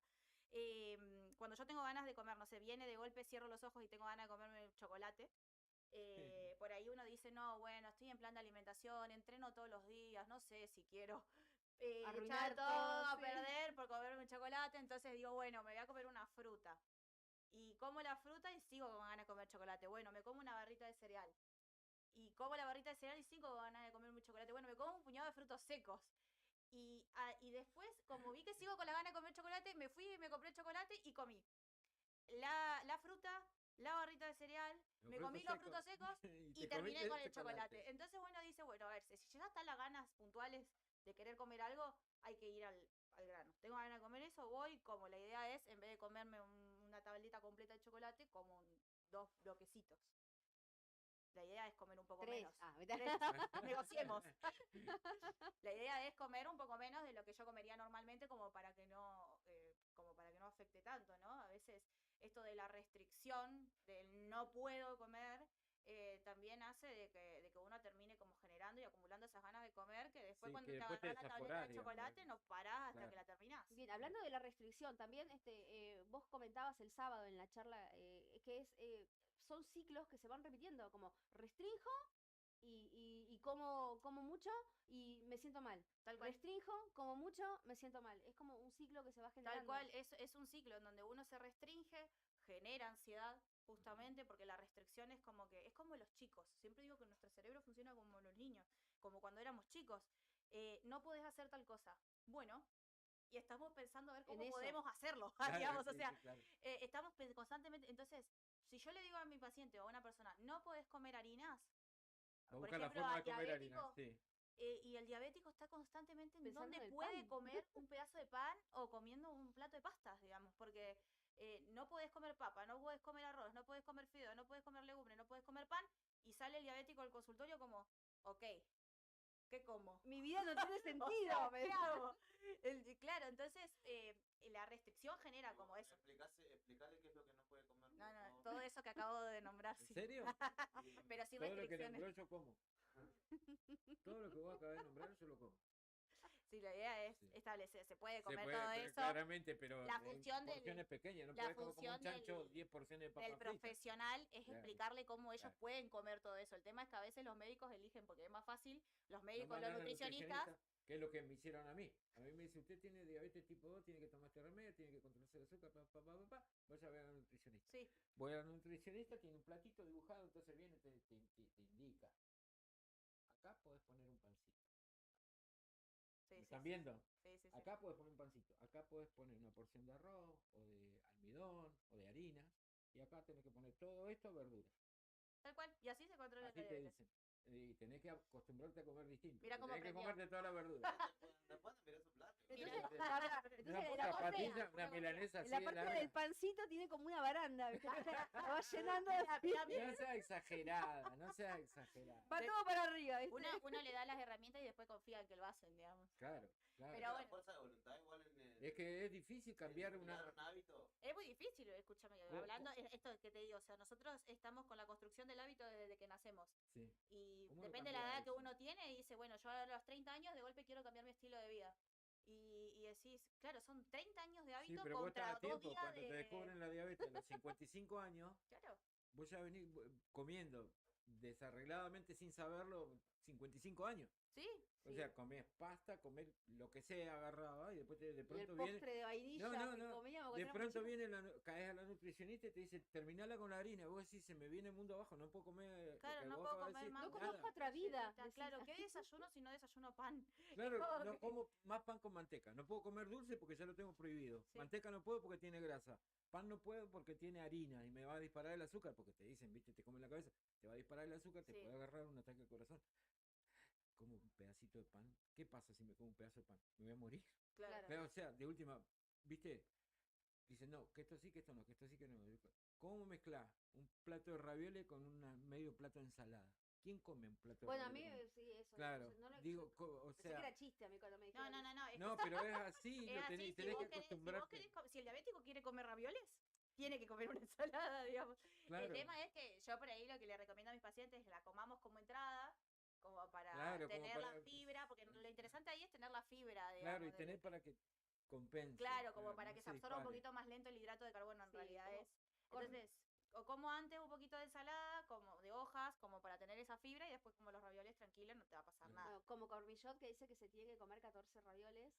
Cuando yo tengo ganas de comer, no sé, viene de golpe, cierro los ojos y tengo ganas de comerme chocolate. Por ahí uno dice, no, bueno, estoy en plan de alimentación, entreno todos los días, no sé si quiero Arruinar echar todo todo, a sí. perder por comerme chocolate, entonces digo, bueno, me voy a comer una fruta. Y como la fruta y sigo con ganas de comer chocolate. Bueno, me como una barrita de cereal. Y como la barrita de cereal y sigo con ganas de comerme un chocolate. Bueno, me como un puñado de frutos secos. Y después, como vi que sigo con la gana de comer chocolate, me fui y me compré chocolate y comí la fruta, la barrita de cereal, Los me frutos comí los secos. frutos secos Y y te terminé comiste con el el chocolate. chocolate. Entonces uno dice, bueno, a ver, si ya están las ganas puntuales de querer comer algo, hay que ir al grano. Tengo ganas de comer eso, voy, como la idea es, en vez de comerme una tableta completa de chocolate, como 2 bloquecitos. La idea es comer un poco 3. menos. Ah, 3, negociemos. La idea es comer un poco menos de lo que yo comería normalmente como para que no afecte tanto, ¿no? A veces esto de la restricción, del no puedo comer, también hace de que uno termine como generando y acumulando esas ganas de comer, que después Sí, cuando que te después te agarras la tableta desaforás, de digamos, chocolate no parás hasta claro. que la terminás. Bien, hablando de la restricción, también vos comentabas el sábado en la charla que son ciclos que se van repitiendo, como restrinjo y como mucho y me siento mal. Tal cual. Restrinjo, como mucho, me siento mal. Es como un ciclo que se va generando. Tal cual, es un ciclo en donde uno se restringe, genera ansiedad, justamente porque la restricción es como que, es como los chicos. Siempre digo que nuestro cerebro funciona como los niños, como cuando éramos chicos. No podés hacer tal cosa. Bueno, y estamos pensando a ver cómo podemos hacerlo, digamos, o sea, estamos constantemente, entonces, si yo le digo a mi paciente o a una persona, no podés comer harinas, por ejemplo, la forma de comer diabético, harina, sí. y el diabético está constantemente en Pensando dónde en el puede pan. comer un pedazo de pan o comiendo un plato de pastas, digamos, porque no podés comer papa, no podés comer arroz, no podés comer fideo, no podés comer legumbre, no podés comer pan, y sale el diabético al consultorio como, ok, ¿qué como? Mi vida no tiene sentido. O sea, ¿qué hago? Claro, entonces la restricción genera como eso. Explicale qué es lo que no puede comer. No, todo eso que acabo de nombrar, ¿En sí. serio? Pero sin Todo lo que restricciones. nombró yo como. Todo lo que vos acabas de nombrar yo lo como. Sí, la idea es Sí. establecer, se puede Se comer puede, todo pero eso. claramente, pero La en función del- porciones pequeñas. No la puedes comer como un función chancho del- 10 porciones de papa El frita. profesional es Claro. explicarle cómo ellos Claro. pueden comer todo eso. El tema es que a veces los médicos eligen porque es más fácil, los Lo médicos, los mandan al nutricionistas. que es lo que me hicieron a mí. A mí me dice, usted tiene diabetes tipo 2, tiene que tomar este remedio, tiene que controlarse el azúcar, vaya a ver al nutricionista. Sí, Voy al nutricionista, tiene un platito dibujado, entonces viene y te indica. Acá podés poner un pancito. sí, ¿Me sí, están sí. viendo? Sí, sí, sí. Acá podés poner un pancito, acá podés poner una porción de arroz, o de almidón, o de harina, y acá tenés que poner todo esto, verduras. Tal cual. Y así se controla Así la te diabetes. dicen. Y tenés que acostumbrarte a comer distinto. Mira cómo Tenés que aprendió. comerte toda la verdura. Después mirar su plato. Entonces, Mira. entonces Una en la parte, zapatilla, una milanesa así en la de parte larga. del pancito tiene como una baranda, ¿viste? Lo va llenando de No sea exagerada, no sea exagerada. va todo para arriba, ¿viste? Uno le da las herramientas y después confía en que lo hacen, digamos. Claro, claro. Pero La bueno. fuerza de voluntad igual en el, Es que es difícil cambiar en una... un hábito. Es muy difícil, escúchame, Oh, hablando, esto que te digo, o sea, nosotros estamos con la construcción del hábito desde que nacemos. Sí. Y ¿Cómo lo depende de la cambiás edad que eso? uno tiene y dice, bueno, yo a los 30 años de golpe quiero cambiar mi estilo de vida. Y decís, claro, son 30 años de Sí, hábito pero vos estás contra a 2 tiempo. días Cuando te de... descubren la diabetes a los 55 años, Claro, vos ya venís comiendo desarregladamente sin saberlo 55 años. sí. O sea, comés pasta, comés lo que sea, agarraba y después de Y el pronto viene... postre de vainilla No, que no. comíamos cuando De éramos pronto chicos. viene caes a la nutricionista y te dice, terminala con la harina. Vos decís, se me viene el mundo abajo, no puedo comer. Claro, lo que no vos puedo acabas de comer decir, más. No nada. conozco otra vida. Está decís. claro, ¿qué desayuno si no desayuno pan? Claro, como no que- como más pan con manteca. No puedo comer dulce porque ya lo tengo prohibido. Sí. Manteca no puedo porque tiene grasa. Pan no puedo porque tiene harina y me va a disparar el azúcar porque te dicen, viste, te comen la cabeza, te va a disparar el azúcar, te Sí. puede agarrar un ataque al corazón. Como un pedacito de pan. ¿Qué pasa si me como un pedazo de pan? ¿Me voy a morir? Claro. Pero, o sea, de última, viste, dicen, no, que esto sí, que esto no, que esto sí, que no. ¿Cómo mezclar un plato de ravioles con un medio plato de ensalada? ¿Quién come un plato de Bueno, a mí ravioles? sí, eso. Claro, no lo- digo, o pensé que sea, era chiste a mí cuando me dijeron. No, es no, pero es así, Es lo así, tenés, si tenés vos que querés, acostumbrarte. si el diabético quiere comer ravioles, tiene que comer una ensalada, digamos. Claro, El tema es que yo por ahí lo que le recomiendo a mis pacientes es que la comamos como entrada, como para Claro, como tener la para- fibra, porque lo interesante ahí es tener la fibra, digamos. claro, y del- tener para que compense. Claro, como para no que se se absorba un dispare. poquito más lento el hidrato de carbono en Sí, realidad como es. con- Entonces, o como antes un poquito de ensalada, como de hojas, como para tener esa fibra y después como los ravioles tranquilos no te va a pasar nada. Bueno, como Cormillot que dice que se tiene que comer 14 ravioles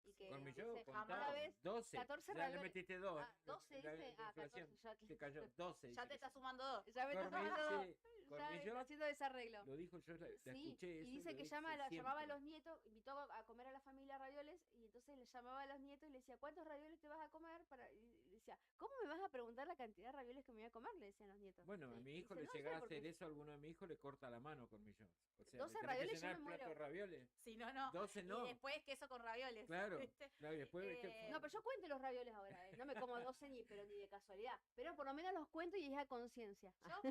y que Cormillot, dice, jamás. una vez 12, 14 ya le ravioles. metiste 2. Ah, 12 dice. Ah, 14, ya que. Te cayó 12. Ya dice te que está sí. sumando dos. Ya me está Cormillot, tomando dos. sí, Ya Cormillot está haciendo desarreglo. lo dijo, yo la Sí, escuché y eso. dice lo que dice llamaba a siempre. los nietos, invitó a comer a la familia ravioles y entonces le llamaba a los nietos y le decía, ¿cuántos ravioles te vas a comer? Y le decía, ¿cómo me vas a preguntar la cantidad de ravioles que me voy a comer? Le decían los nietos. Bueno, a Sí, mi y hijo dice, le "No, llega a ¿sabe por hacer qué?". eso, a alguno de mis hijos le corta la mano Cormillot. O sea, 12 le tenés que ravioles, yo llenar me el plato muero. de ravioles. Si no, no. 12 no. Y después queso con ravioles. Claro, ¿viste? claro, y después ves que- No, pero yo cuento los ravioles ahora, no me como 12 pero ni de casualidad. Pero por lo menos los cuento y es a conciencia. Yo,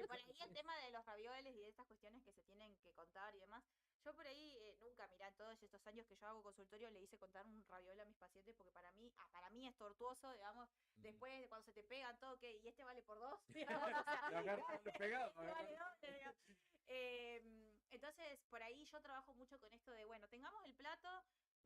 por ahí el tema de los ravioles y de estas cuestiones que se tienen que contar y demás, yo por ahí nunca, mirá, en todos estos años que yo hago consultorio le hice contar un raviol a mis pacientes porque para mí es tortuoso, digamos, después de cuando se te pegan todo, que y este vale por dos, digamos, o sea, Lo agarran lo pegado, este vale doble, digamos. Entonces, por ahí yo trabajo mucho con esto de, bueno, tengamos el plato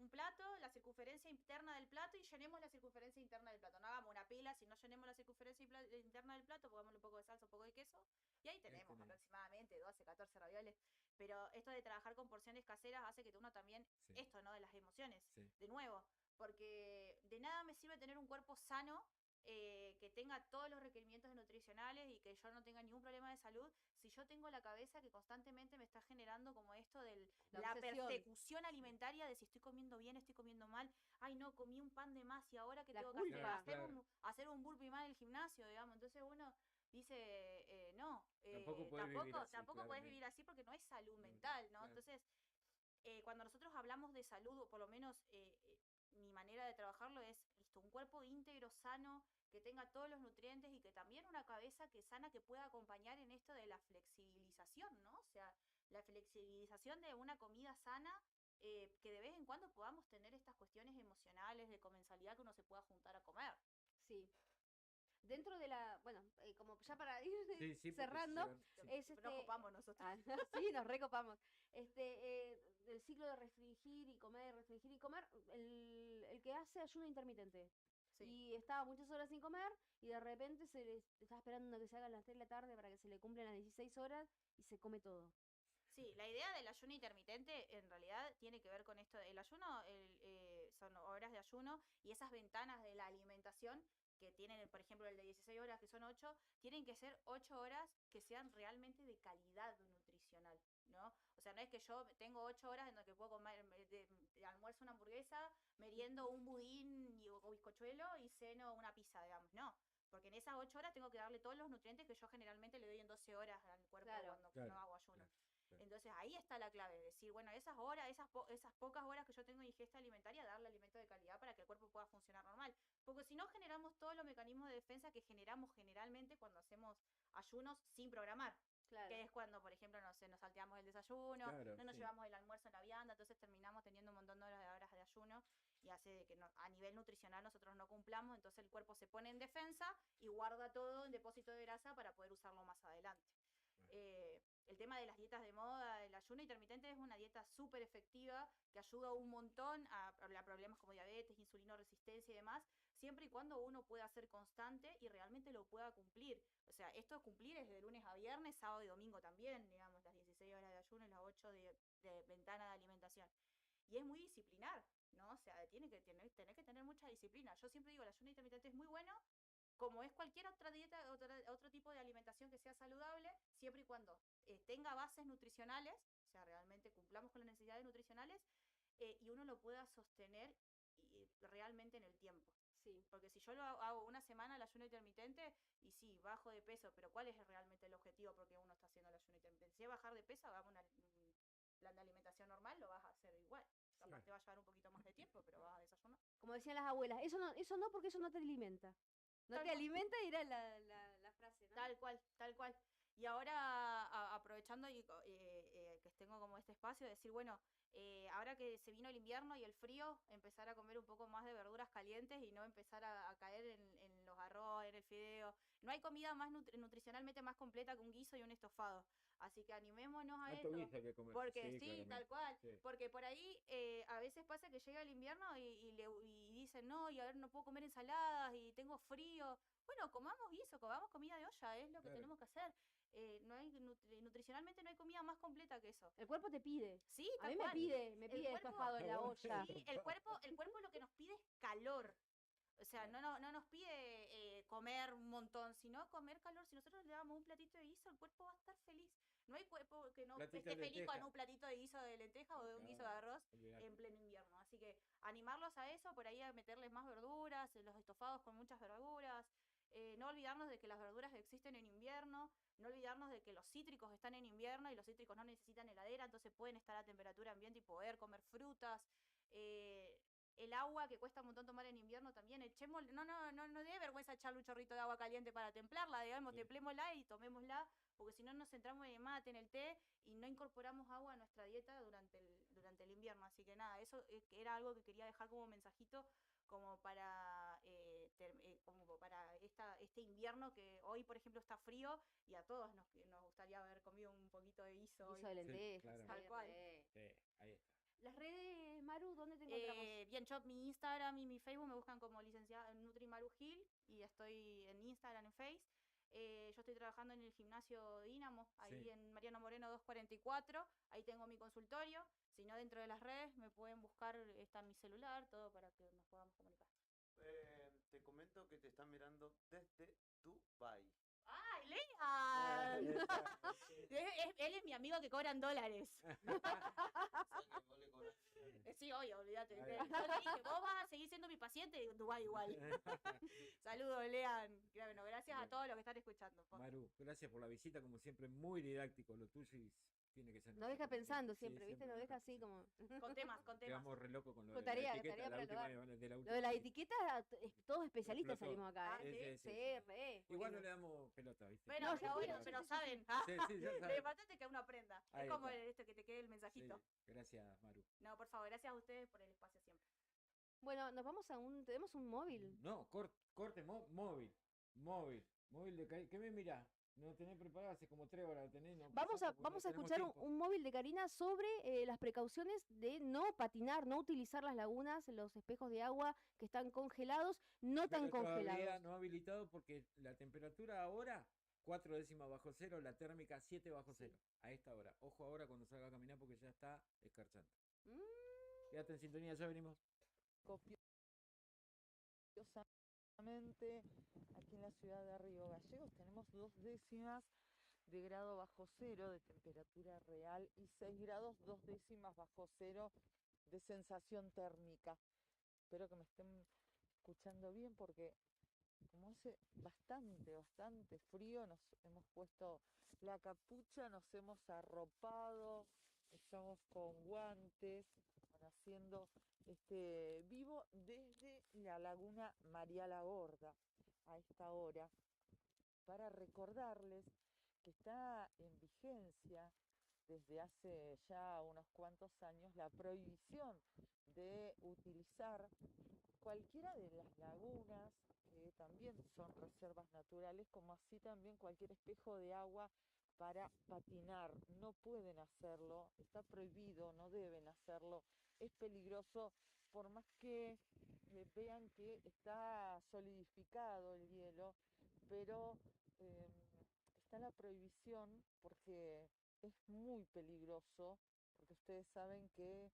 un plato, la circunferencia interna del plato y llenemos la circunferencia interna del plato. No hagamos una pila, si no llenemos la circunferencia interna del plato, pongámosle un poco de salsa, un poco de queso y ahí tenemos aproximadamente 12, 14 ravioles. Pero esto de trabajar con porciones caseras hace que uno también, esto, ¿no? De las emociones, de nuevo, porque de nada me sirve tener un cuerpo sano, que tenga todos los requerimientos nutricionales y que yo no tenga ningún problema de salud, si yo tengo la cabeza que constantemente me está generando como esto de la persecución alimentaria de si estoy comiendo bien, estoy comiendo mal, ay no, comí un pan de más y ahora que tengo que hacer un burpee más en el gimnasio, digamos. Entonces uno dice, no, tampoco podés vivir así porque no es salud mental, ¿no? Entonces, cuando nosotros hablamos de salud, o por lo menos mi manera de trabajarlo es, listo, un cuerpo íntegro, sano, que tenga todos los nutrientes y que también una cabeza que sana que pueda acompañar en esto de la flexibilización, ¿no? O sea, la flexibilización de una comida sana, que de vez en cuando podamos tener estas cuestiones emocionales de comensalidad que uno se pueda juntar a comer. Sí. Dentro de la, bueno, como ya para ir cerrando, nos copamos nosotros. Sí, nos recopamos. El ciclo de restringir y comer, el que hace ayuno intermitente. Sí. Y estaba muchas horas sin comer y de repente está esperando que se hagan las 3 de la tarde para que se le cumplan las 16 horas y se come todo. Sí, la idea del ayuno intermitente en realidad tiene que ver con esto. El ayuno son horas de ayuno y esas ventanas de la alimentación que tienen, por ejemplo, el de 16 horas, que son 8, tienen que ser 8 horas que sean realmente de calidad nutricional, ¿no? O sea, no es que yo tengo 8 horas en donde puedo comer de almuerzo una hamburguesa, meriendo un budín o bizcochuelo y ceno una pizza, digamos, no. Porque en esas 8 horas tengo que darle todos los nutrientes que yo generalmente le doy en 12 horas al cuerpo cuando no hago ayuno. Entonces ahí está la clave, decir, bueno, esas horas, esas pocas horas que yo tengo de ingesta alimentaria, darle alimento de calidad para que el cuerpo pueda funcionar normal. Porque si no generamos todos los mecanismos de defensa que generamos generalmente cuando hacemos ayunos sin programar. Claro. Que es cuando, por ejemplo, nos salteamos el desayuno, no nos llevamos el almuerzo en la vianda, entonces terminamos teniendo un montón de horas de ayuno y hace que a nivel nutricional nosotros no cumplamos, entonces el cuerpo se pone en defensa y guarda todo en depósito de grasa para poder usarlo más adelante. El tema de las dietas de moda, el ayuno intermitente es una dieta súper efectiva que ayuda un montón a problemas como diabetes, insulinoresistencia y demás, siempre y cuando uno pueda ser constante y realmente lo pueda cumplir. O sea, esto de cumplir es de lunes a viernes, sábado y domingo también, digamos, las 16 horas de ayuno y las 8 de ventana de alimentación. Y es muy disciplinar, ¿no? O sea, tener que tener mucha disciplina. Yo siempre digo, el ayuno intermitente es muy bueno, como es cualquier otra dieta, otro tipo de alimentación que sea saludable, siempre y cuando tenga bases nutricionales, o sea, realmente cumplamos con las necesidades nutricionales, y uno lo pueda sostener realmente en el tiempo. Sí. Porque si yo lo hago una semana el ayuno intermitente, y sí, bajo de peso, pero ¿cuál es realmente el objetivo porque uno está haciendo el ayuno intermitente? Si es bajar de peso, hagamos un plan de alimentación normal, lo vas a hacer igual. Sí. Aparte va a llevar un poquito más de tiempo, pero vas a desayunar. Como decían las abuelas, eso no porque eso no te alimenta. No te alimenta y era la frase, ¿no? Tal cual. Y ahora, aprovechando que tengo como este espacio, decir, bueno, ahora que se vino el invierno y el frío, empezar a comer un poco más de verduras calientes y no empezar a caer en los arroz, en el fideo. No hay comida más nutricionalmente más completa que un guiso y un estofado. Así que animémonos a esto. Porque sí, tal cual. Sí. Porque por ahí a veces pasa que llega el invierno y dicen, no, y ahora no puedo comer ensaladas y tengo frío. Bueno, comamos guiso, comamos comida de olla, es lo que tenemos que hacer. No hay nutricionalmente no hay comida más completa que eso. El cuerpo te pide. Sí, a mí me pide estofado en la olla. Sí, el cuerpo lo que nos pide es calor. O sea, no nos pide comer un montón, sino comer calor. Si nosotros le damos un platito de guiso, el cuerpo va a estar feliz. No hay cuerpo que no esté feliz con un platito de guiso de lenteja o de un guiso de arroz en pleno invierno. Así que animarlos a eso, por ahí a meterles más verduras, los estofados con muchas verduras. No olvidarnos de que las verduras existen en invierno, no olvidarnos de que los cítricos están en invierno y los cítricos no necesitan heladera, entonces pueden estar a temperatura ambiente y poder comer frutas. El agua que cuesta un montón tomar en invierno también, no dé vergüenza echarle un chorrito de agua caliente para templarla, digamos, templémosla y tomémosla, porque si no nos centramos en el mate, en el té, y no incorporamos agua a nuestra dieta durante el invierno. Así que nada, eso era algo que quería dejar como mensajito, como para este invierno que hoy, por ejemplo, está frío y a todos nos gustaría haber comido un poquito de guiso. Guiso de lentejas. Sí, claro. Tal cual. Sí, ahí está. Las redes, Maru, ¿dónde te encontramos? Bien, yo mi Instagram y mi Facebook me buscan como licenciada Nutri Maru Gil y estoy en Instagram, en Face. Yo estoy trabajando en el gimnasio Dínamo, ahí Sí. en Mariano Moreno 244. Ahí tengo mi consultorio. Si no, dentro de las redes me pueden buscar, está mi celular, todo para que nos podamos comunicar. Te comento que te están mirando desde Dubai. ¡Ay, Lean! Él es mi amigo que cobra en dólares. Sí, obvio, olvídate. Yo le dije, vos vas a seguir siendo mi paciente en Dubái igual. Saludos, Lean. Bueno, gracias a todos los que están escuchando. Maru, gracias por la visita, como siempre, muy didáctico lo tuyo y tiene que ser. Nos deja pensando Sí, siempre, ¿viste? Nos deja así como... Con temas, con temas. Quedamos re locos con lo Con de la tarea, etiqueta, tarea la para el última, hogar. de la Lo última. de la etiqueta, todos especialistas Explotó. salimos acá, Ah, ¿eh? sí, Sí, re. Igual no le damos pelota, ¿viste? Bueno, No, pero ya bueno, sé, pero sí, sí, saben. Sí, sí, ya Lo saben. importante es que uno aprenda. Ahí Es como está. esto que te quede el mensajito. Sí, gracias, Maru. No, por favor, gracias a ustedes por el espacio siempre. Bueno, nos vamos a tenemos un móvil. No, corte, móvil. Móvil de ¿qué me mirás? No tenés preparado hace como 3 horas, lo tenés, no Vamos a pasamos porque no tenemos escuchar tiempo. un móvil de Karina sobre las precauciones de no patinar, no utilizar las lagunas, los espejos de agua que están congelados, no tan Pero todavía congelados. no habilitado porque la temperatura ahora 4 décimas bajo cero, la térmica 7 bajo cero. A esta hora. Ojo ahora cuando salga a caminar porque ya está escarchando. Mm. Quédate en sintonía, ya venimos. Copiosamente, aquí en la ciudad de Río Gallegos tenemos 2 décimas de grado bajo cero de temperatura real y 6 grados 2 décimas bajo cero de sensación térmica. Espero que me estén escuchando bien porque como hace bastante frío, nos hemos puesto la capucha, nos hemos arropado, estamos con guantes, haciendo vivo desde la laguna María la Gorda a esta hora para recordarles que está en vigencia desde hace ya unos cuantos años la prohibición de utilizar cualquiera de las lagunas que también son reservas naturales, como así también cualquier espejo de agua para patinar. No pueden hacerlo, está prohibido, no deben hacerlo, es peligroso, por más que vean que está solidificado el hielo, pero está la prohibición porque es muy peligroso, porque ustedes saben que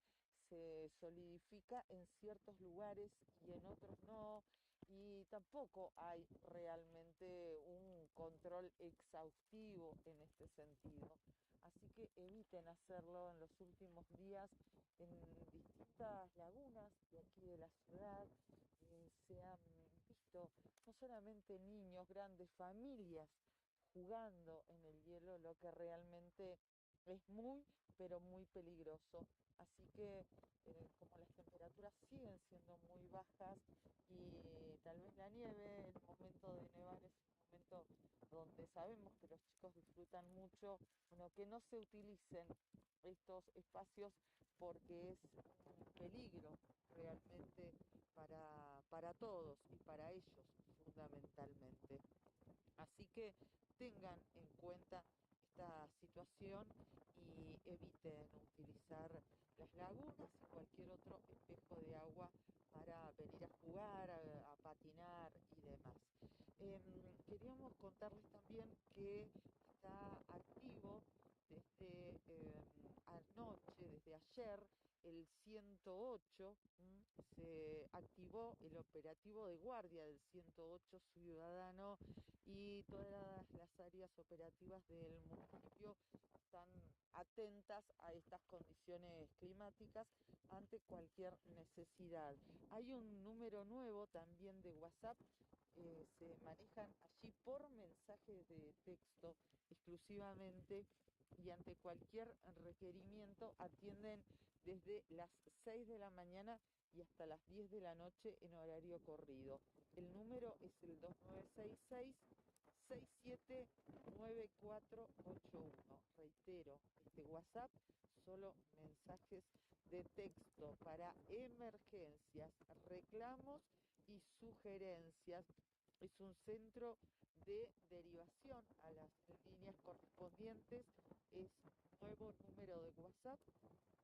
se solidifica en ciertos lugares y en otros no, y tampoco hay realmente un control exhaustivo en este sentido. Así que eviten hacerlo en los últimos días en distintas lagunas de aquí de la ciudad. Se han visto no solamente niños, grandes familias jugando en el hielo, lo que realmente es muy, pero muy peligroso. Así que como las temperaturas siguen siendo muy bajas y tal vez la nieve, el momento de nevar es un momento donde sabemos que los chicos disfrutan mucho, bueno, que no se utilicen estos espacios porque es un peligro realmente para todos y para ellos fundamentalmente. Así que tengan en cuenta esta situación y eviten utilizar las lagunas y cualquier otro espejo de agua para venir a jugar, a patinar y demás. Queríamos contarles también que está activo desde anoche, desde ayer, el 108, se activó el operativo de guardia del 108 ciudadano y todas las áreas operativas del municipio están atentas a estas condiciones climáticas ante cualquier necesidad. Hay un número nuevo también de WhatsApp, se manejan allí por mensajes de texto exclusivamente y ante cualquier requerimiento atienden desde las 6 de la mañana y hasta las 10 de la noche en horario corrido. El número es el 2966-679481. Reitero, este WhatsApp, solo mensajes de texto para emergencias, reclamos y sugerencias. Es un centro de derivación a las líneas correspondientes. Es nuevo número de WhatsApp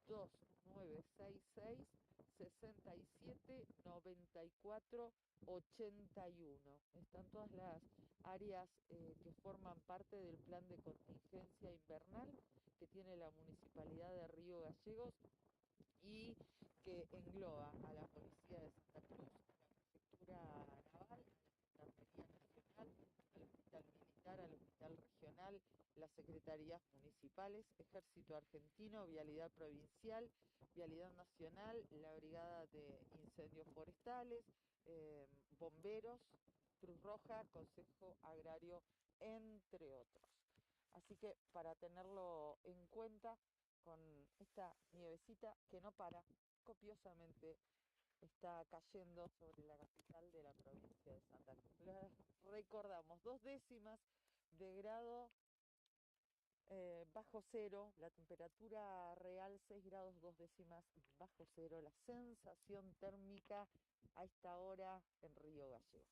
2966 67 94 81. Están todas las áreas que forman parte del plan de contingencia invernal que tiene la Municipalidad de Río Gallegos y que engloba a la Policía de Santa Cruz, a la Prefectura Naval, a la Gendarmería Nacional, al Hospital Militar, al Hospital Regional, las secretarías municipales, Ejército Argentino, Vialidad Provincial, Vialidad Nacional, la Brigada de Incendios Forestales, Bomberos, Cruz Roja, Consejo Agrario, entre otros. Así que para tenerlo en cuenta, con esta nievecita que no para, copiosamente está cayendo sobre la capital de la provincia de Santa Cruz. Recordamos, 2 décimas de grado bajo cero, la temperatura real 6 grados 2 décimas bajo cero, la sensación térmica a esta hora en Río Gallegos.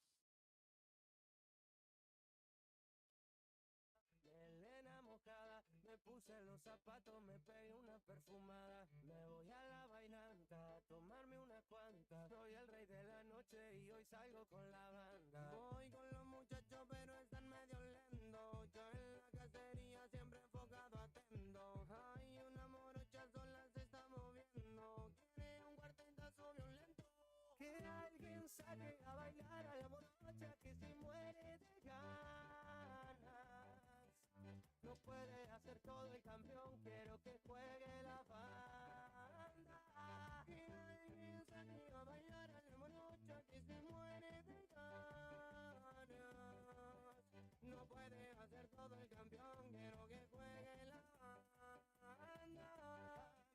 Melena mojada, me puse los zapatos, me pegué una perfumada. Me voy a la bailanta a tomarme unas cuantas. Soy el rey de la noche y hoy salgo con la banda. Voy con los muchachos pero están medio lentos. Yo en la cacería siempre enfocado atento. Hay una morocha sola se está moviendo. Quiere un cuartetazo violento. Que alguien saque a bailar a la morocha que se muere de ganas. No puede hacer todo el campeón, quiero que juegue la banda. Que alguien saque a bailar a la morocha que se muere de ganas. No puede hacer todo el campeón, quiero que juegue la banda.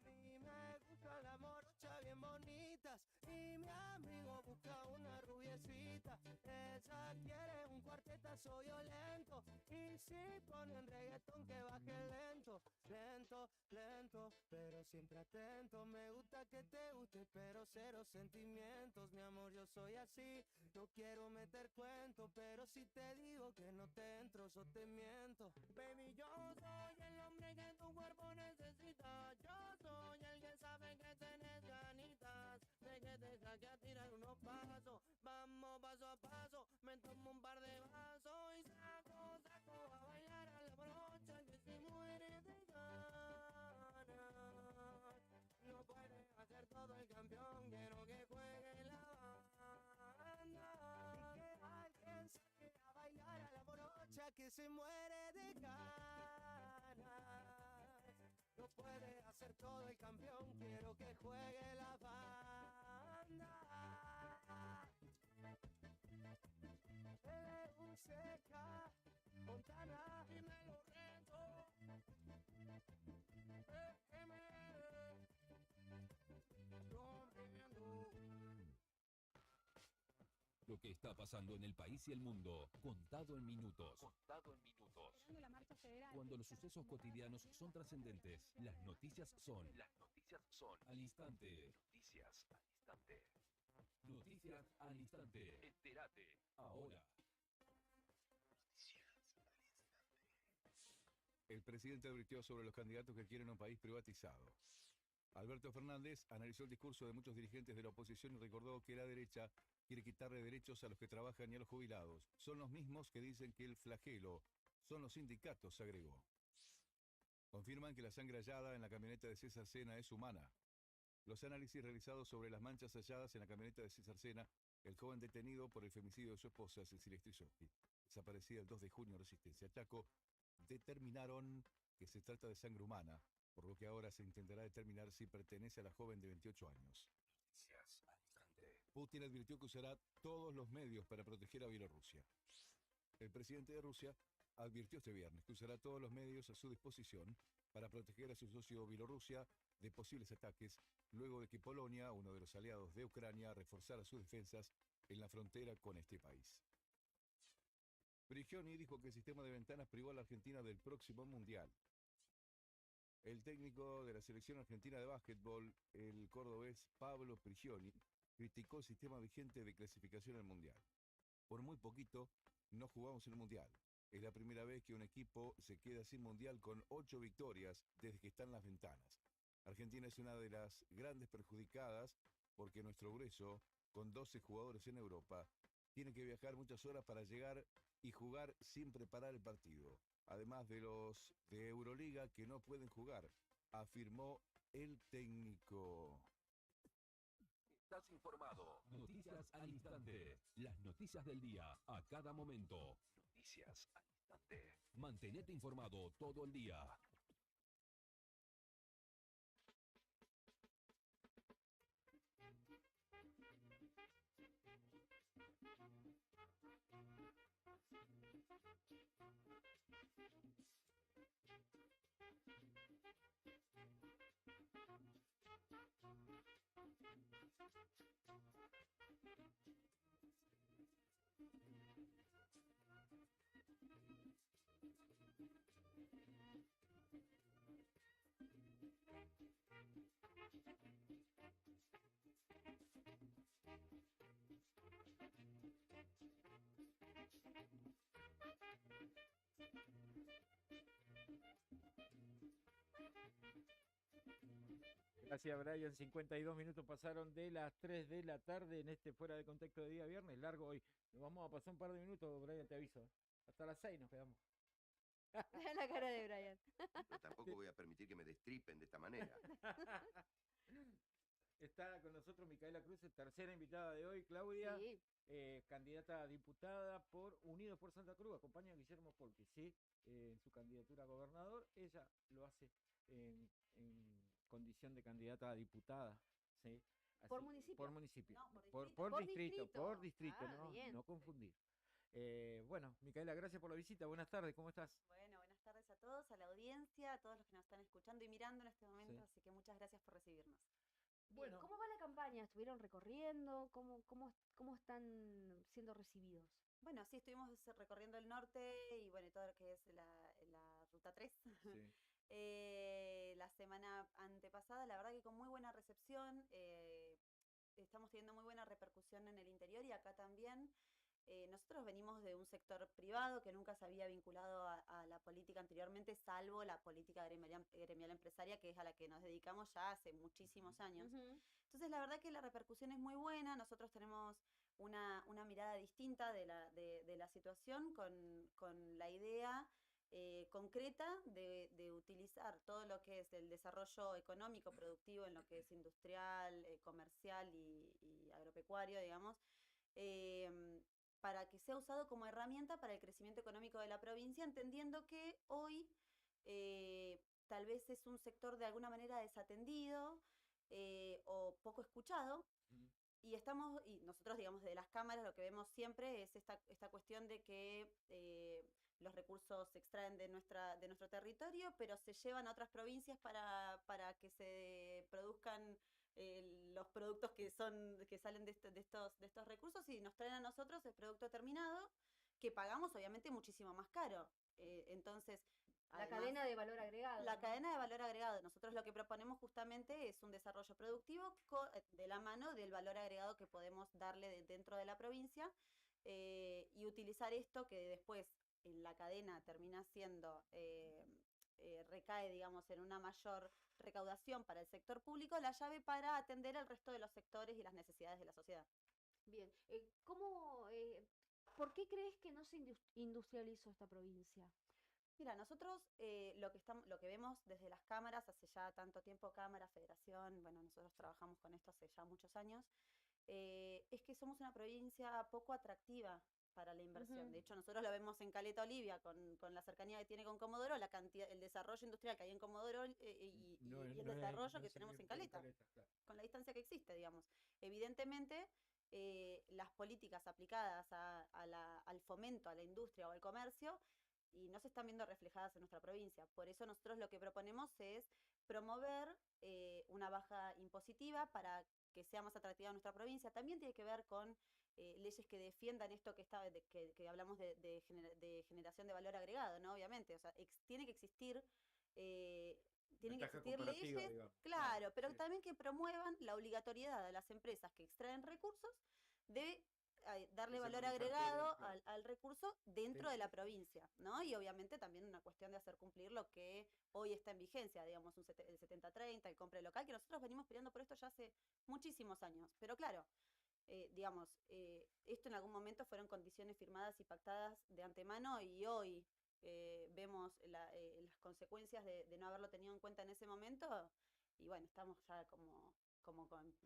A mí me gusta la morocha bien bonitas y mi amigo busca una rubiecita. Ella quiere un cuartetazo violento y si ponen reggaetón que baje lento, lento, lento, pero siempre atento. Me gusta que te guste, pero cero sentimientos. Mi amor, yo soy así, no quiero meter cuento, pero si te digo que no te entro, yo te miento. Baby, yo soy el hombre que tu cuerpo necesita. Yo soy el que sabe que tenés ganitas de que te saque a tirar unos pasos. Vamos paso a paso, me tomo un par de vasos y saco a bailar a la brocha que se muere de ganas. No puede hacer todo el campeón, quiero que juegue la banda. Y que alguien saque a bailar a la brocha que se muere de ganas. No puede hacer todo el campeón, quiero que juegue la banda. Seca, Montana, y me lo reto. Lo que está pasando en el país y el mundo, contado en minutos. Cuando los sucesos cotidianos son trascendentes, las noticias son al instante. Noticias al instante. Entérate ahora. El presidente advirtió sobre los candidatos que quieren un país privatizado. Alberto Fernández analizó el discurso de muchos dirigentes de la oposición y recordó que la derecha quiere quitarle derechos a los que trabajan y a los jubilados. Son los mismos que dicen que el flagelo son los sindicatos, agregó. Confirman que la sangre hallada en la camioneta de César Sena es humana. Los análisis realizados sobre las manchas halladas en la camioneta de César Sena, el joven detenido por el femicidio de su esposa, Cecilia Strisowski, desaparecida el 2 de junio en Resistencia, Chaco, determinaron que se trata de sangre humana, por lo que ahora se intentará determinar si pertenece a la joven de 28 años. Putin advirtió que usará todos los medios para proteger a Bielorrusia. El presidente de Rusia advirtió este viernes que usará todos los medios a su disposición para proteger a su socio Bielorrusia de posibles ataques, luego de que Polonia, uno de los aliados de Ucrania, reforzara sus defensas en la frontera con este país. Prigioni dijo que el sistema de ventanas privó a la Argentina del próximo Mundial. El técnico de la selección argentina de básquetbol, el cordobés Pablo Prigioni, criticó el sistema vigente de clasificación al Mundial. Por muy poquito, no jugamos el Mundial. Es la primera vez que un equipo se queda sin Mundial con 8 victorias desde que están las ventanas. Argentina es una de las grandes perjudicadas porque nuestro grueso, con 12 jugadores en Europa, tiene que viajar muchas horas para llegar y jugar sin preparar el partido. Además de los de Euroliga que no pueden jugar, afirmó el técnico. Estás informado. Noticias al instante. Las noticias del día a cada momento. Noticias al instante. Mantenete informado todo el día. Gracias, Brian. 52 minutos pasaron de las 3 de la tarde en este Fuera de Contexto de día viernes. Largo hoy. Nos vamos a pasar un par de minutos, Brian, te aviso. Hasta las 6 nos quedamos. La cara de Brian. Pero tampoco voy a permitir que me destripen de esta manera. Está con nosotros Micaela Cruz, tercera invitada de hoy, Claudia, Sí. candidata a diputada por Unidos por Santa Cruz, acompaña a Guillermo Polti, ¿sí? En su candidatura a gobernador. Ella lo hace en condición de candidata a diputada, ¿sí? ¿Por Así- municipio? Por municipio. No, por por, distrito. Por distrito. por distrito, Ah, no, bien. no confundir. Bueno, Micaela, gracias por la visita. Buenas tardes, ¿cómo estás? Bueno, buenas tardes a todos, a la audiencia, a todos los que nos están escuchando y mirando en este momento, Sí. así que muchas gracias por recibirnos. Bien, Bueno. ¿cómo va la campaña? ¿Estuvieron recorriendo? ¿Cómo están siendo recibidos? Bueno, sí, estuvimos recorriendo el norte y bueno, todo lo que es la ruta 3. Sí. La semana antepasada, la verdad que con muy buena recepción, estamos teniendo muy buena repercusión en el interior y acá también. Nosotros venimos de un sector privado que nunca se había vinculado a la política anteriormente, salvo la política gremial empresaria, que es a la que nos dedicamos ya hace muchísimos años. Entonces, la verdad que la repercusión es muy buena. Nosotros tenemos una mirada distinta de la situación con la idea concreta de utilizar todo lo que es el desarrollo económico, productivo, en lo que es industrial, comercial y agropecuario, digamos, para que sea usado como herramienta para el crecimiento económico de la provincia, entendiendo que hoy tal vez es un sector de alguna manera desatendido o poco escuchado. Y nosotros, digamos, de las cámaras lo que vemos siempre es esta cuestión de que los recursos se extraen de nuestro territorio, pero se llevan a otras provincias para que se produzcan los productos que salen de estos recursos y nos traen a nosotros el producto terminado, que pagamos obviamente muchísimo más caro. Entonces, La cadena de valor agregado. La ¿no? cadena de valor agregado. Nosotros lo que proponemos justamente es un desarrollo productivo de la mano del valor agregado que podemos darle dentro de la provincia y utilizar esto que después en la cadena termina siendo, recae, digamos, en una mayor recaudación para el sector público, la llave para atender al resto de los sectores y las necesidades de la sociedad. Bien. ¿Por qué crees que no se industrializó esta provincia? Mira, nosotros lo que vemos desde las cámaras, hace ya tanto tiempo, Cámara, Federación, bueno, nosotros trabajamos con esto hace ya muchos años, es que somos una provincia poco atractiva para la inversión. De hecho, nosotros lo vemos en Caleta Olivia, con la cercanía que tiene con Comodoro, el desarrollo industrial que hay en Comodoro y el desarrollo que tenemos en Caleta, claro. con la distancia que existe, digamos. Evidentemente, las políticas aplicadas al fomento, a la industria o al comercio, y no se están viendo reflejadas en nuestra provincia. Por eso nosotros lo que proponemos es promover una baja impositiva para que sea más atractiva nuestra provincia. También tiene que ver con leyes que defiendan esto que hablamos de generación de valor agregado, ¿no? Obviamente, o sea, tiene que existir Ventaja comparativa, leyes, digamos. claro, pero sí. también que promuevan la obligatoriedad de las empresas que extraen recursos de darle Que sea valor con un cartel, agregado claro. al recurso dentro de la provincia, ¿no? Y obviamente también una cuestión de hacer cumplir lo que hoy está en vigencia, digamos, el 70-30, el compre local, que nosotros venimos peleando por esto ya hace muchísimos años. Pero claro, digamos, esto en algún momento fueron condiciones firmadas y pactadas de antemano y hoy vemos las consecuencias de no haberlo tenido en cuenta en ese momento y bueno, estamos ya como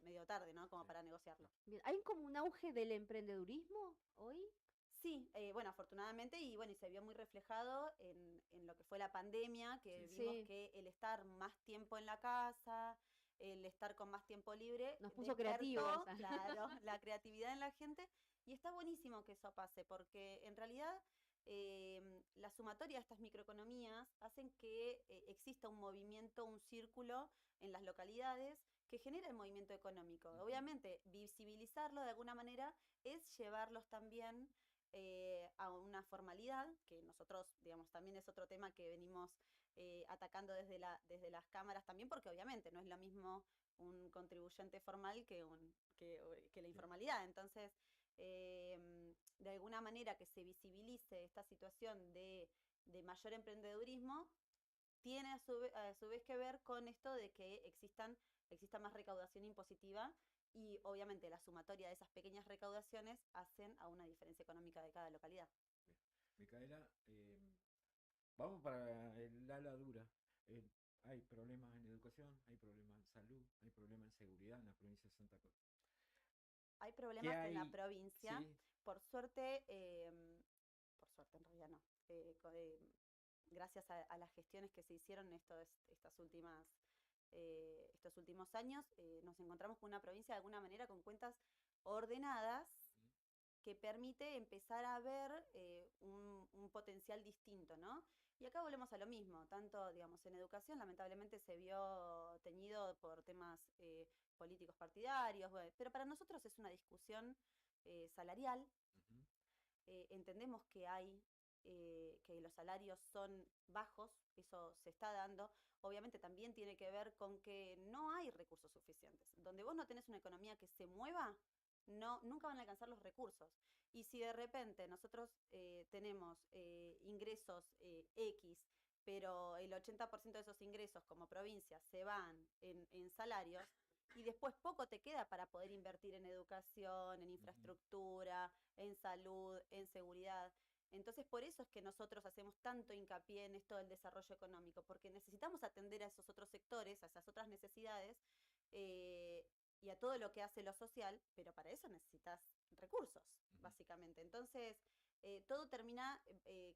medio tarde, ¿no? Como para negociarlo. Bien, ¿hay como un auge del emprendedurismo hoy? Sí, bueno, afortunadamente y bueno, y se vio muy reflejado en lo que fue la pandemia, que vimos Sí. que el estar más tiempo en la casa, el estar con más tiempo libre, Nos puso creativos. despertó, claro, la creatividad en la gente y está buenísimo que eso pase porque en realidad la sumatoria de estas microeconomías hacen que exista un movimiento, un círculo en las localidades que genera el movimiento económico. Obviamente, visibilizarlo de alguna manera es llevarlos también a una formalidad, que nosotros, digamos, también es otro tema que venimos atacando desde las cámaras también, porque obviamente no es lo mismo un contribuyente formal que la informalidad. Entonces, de alguna manera que se visibilice esta situación de mayor emprendedurismo, tiene a su vez que ver con esto de que exista más recaudación impositiva y obviamente la sumatoria de esas pequeñas recaudaciones hacen a una diferencia económica de cada localidad. Micaela, vamos para el ala dura. Hay problemas en educación, hay problemas en salud, hay problemas en seguridad en la provincia de Santa Cruz. Hay problemas en la hay? provincia. Sí. Por suerte en realidad no. Gracias a las gestiones que se hicieron estos últimos años, nos encontramos con una provincia de alguna manera con cuentas ordenadas que permite empezar a ver un potencial distinto, ¿no? Y acá volvemos a lo mismo, tanto, digamos, en educación lamentablemente se vio teñido por temas políticos partidarios, bueno, pero para nosotros es una discusión salarial. Entendemos que los salarios son bajos, eso se está dando. Obviamente también tiene que ver con que no hay recursos suficientes. Donde vos no tenés una economía que se mueva, nunca van a alcanzar los recursos. Y si de repente nosotros tenemos ingresos X, pero el 80% de esos ingresos como provincia se van en salarios, y después poco te queda para poder invertir en educación, en infraestructura, en salud, en seguridad. Entonces, por eso es que nosotros hacemos tanto hincapié en esto del desarrollo económico, porque necesitamos atender a esos otros sectores, a esas otras necesidades y a todo lo que hace lo social, pero para eso necesitas recursos, básicamente. Entonces, todo termina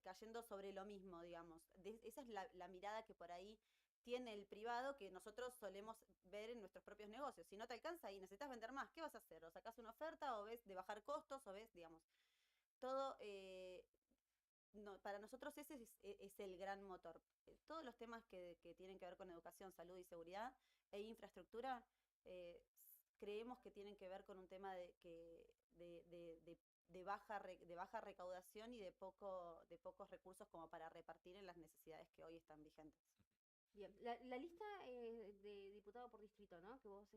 cayendo sobre lo mismo, digamos. Esa es la mirada que por ahí tiene el privado que nosotros solemos ver en nuestros propios negocios. Si no te alcanza y necesitas vender más, ¿qué vas a hacer? O sacás una oferta, o ves de bajar costos, o ves, digamos, todo. Para nosotros ese es el gran motor. Todos los temas que tienen que ver con educación, salud y seguridad e infraestructura, creemos que tienen que ver con un tema de baja recaudación y de pocos recursos como para repartir en las necesidades que hoy están vigentes. Bien, la lista de diputado por distrito, ¿no? Que vos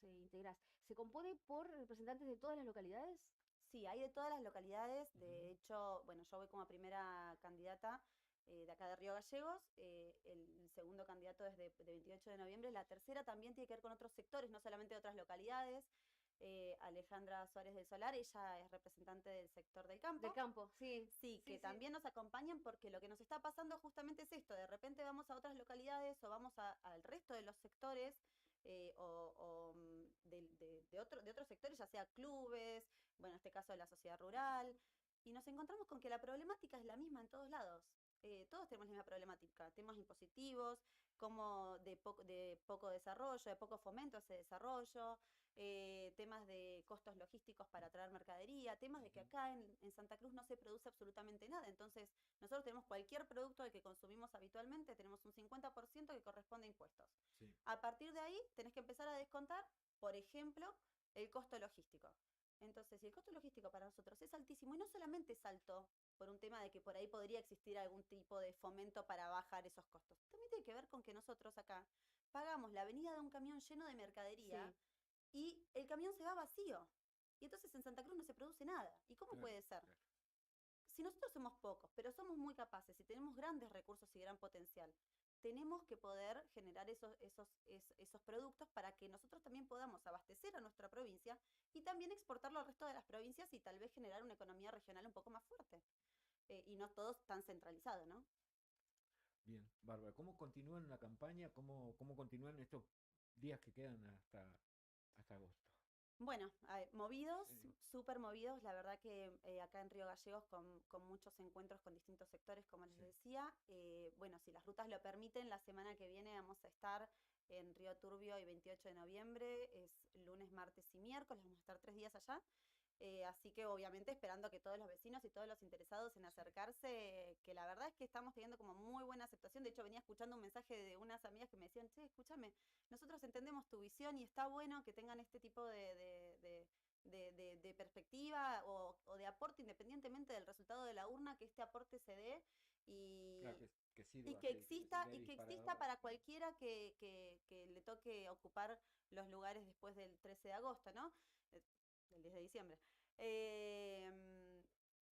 integrás, ¿se compone por representantes de todas las localidades? Sí, hay de todas las localidades. De hecho, bueno, yo voy como primera candidata de acá de Río Gallegos. El segundo candidato es de 28 de noviembre. La tercera también tiene que ver con otros sectores, no solamente de otras localidades. Alejandra Suárez del Solar, ella es representante del sector del campo. Del campo, sí. Sí, que también nos acompañan porque lo que nos está pasando justamente es esto. De repente vamos a otras localidades o vamos al resto de los sectores de otros sectores, ya sea clubes, bueno, en este caso de la sociedad rural, y nos encontramos con que la problemática es la misma en todos lados. Todos tenemos la misma problemática, temas impositivos, como de poco desarrollo, de poco fomento a ese desarrollo, temas de costos logísticos para traer mercadería, temas de que acá en Santa Cruz no se produce absolutamente nada. Entonces, nosotros tenemos cualquier producto del que consumimos habitualmente, tenemos un 50% que corresponde a impuestos. Sí. A partir de ahí, tenés que empezar a descontar, por ejemplo, el costo logístico. Entonces, si el costo logístico para nosotros es altísimo, y no solamente es alto por un tema de que por ahí podría existir algún tipo de fomento para bajar esos costos, también tiene que ver con que nosotros acá pagamos la venida de un camión lleno de mercadería y el camión se va vacío. Y entonces en Santa Cruz no se produce nada. ¿Y cómo Claro, puede ser? Si nosotros somos pocos, pero somos muy capaces y tenemos grandes recursos y gran potencial, tenemos que poder generar esos productos para que nosotros también podamos abastecer a nuestra provincia y también exportarlo al resto de las provincias y tal vez generar una economía regional un poco más fuerte. Y no todos tan centralizado, ¿no? Bien, Bárbara, ¿cómo continúan la campaña? ¿Cómo continúan estos días que quedan hasta agosto? Bueno, movidos, Sí. súper movidos, la verdad que acá en Río Gallegos con muchos encuentros con distintos sectores, como les decía. Bueno, si las rutas lo permiten, la semana que viene vamos a estar en Río Turbio y 28 de noviembre, es lunes, martes y miércoles, vamos a estar 3 días allá. Así que obviamente esperando que todos los vecinos y todos los interesados en acercarse, que la verdad es que estamos teniendo como muy buena aceptación. De hecho, venía escuchando un mensaje de unas amigas que me decían, che, escúchame, nosotros entendemos tu visión y está bueno que tengan este tipo de perspectiva o de aporte, independientemente del resultado de la urna, que este aporte se dé y, Claro, que sirva, y sí, que exista, sirva de y que exista disparador. para cualquiera que le toque ocupar los lugares después del 13 de agosto, ¿no? El 10 de diciembre.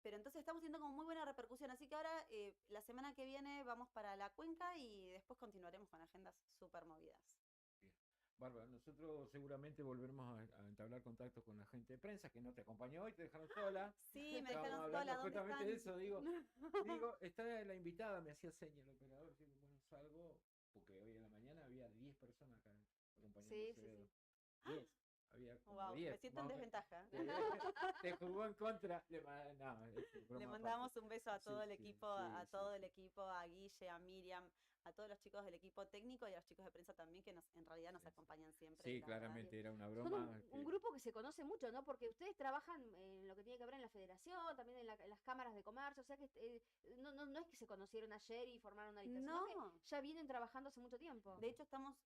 Pero entonces estamos teniendo como muy buena repercusión, así que ahora la semana que viene vamos para la Cuenca y después continuaremos con agendas súper movidas. Bien. Bárbara, nosotros seguramente volveremos a entablar contacto con la gente de prensa que no te acompañó hoy, te dejaron sola. Sí, me Estábamos dejaron hablando sola, ¿dónde justamente de están? eso, digo, está la invitada, me hacía seña el operador, digo, bueno, salgo, porque hoy en la mañana había 10 personas acá acompañando a Sí, sí, Acevedo. sí. 10, había como Wow, 10. me siento en más o menos. desventaja. Te jugó en contra. No, Le broma mandamos aparte. un beso a todo Sí, el sí, equipo, sí, a sí, todo el sí. equipo, a Guille, a Miriam, a todos los chicos del equipo técnico y a los chicos de prensa también que en realidad nos acompañan siempre. Sí, la verdad. claramente era una Son broma. un grupo que se conoce mucho, ¿no? Porque ustedes trabajan en lo que tiene que ver en la federación, también en las cámaras de comercio, o sea que no es que se conocieron ayer y formaron una lista, sino que No. ya vienen trabajando hace mucho tiempo. De hecho, estamos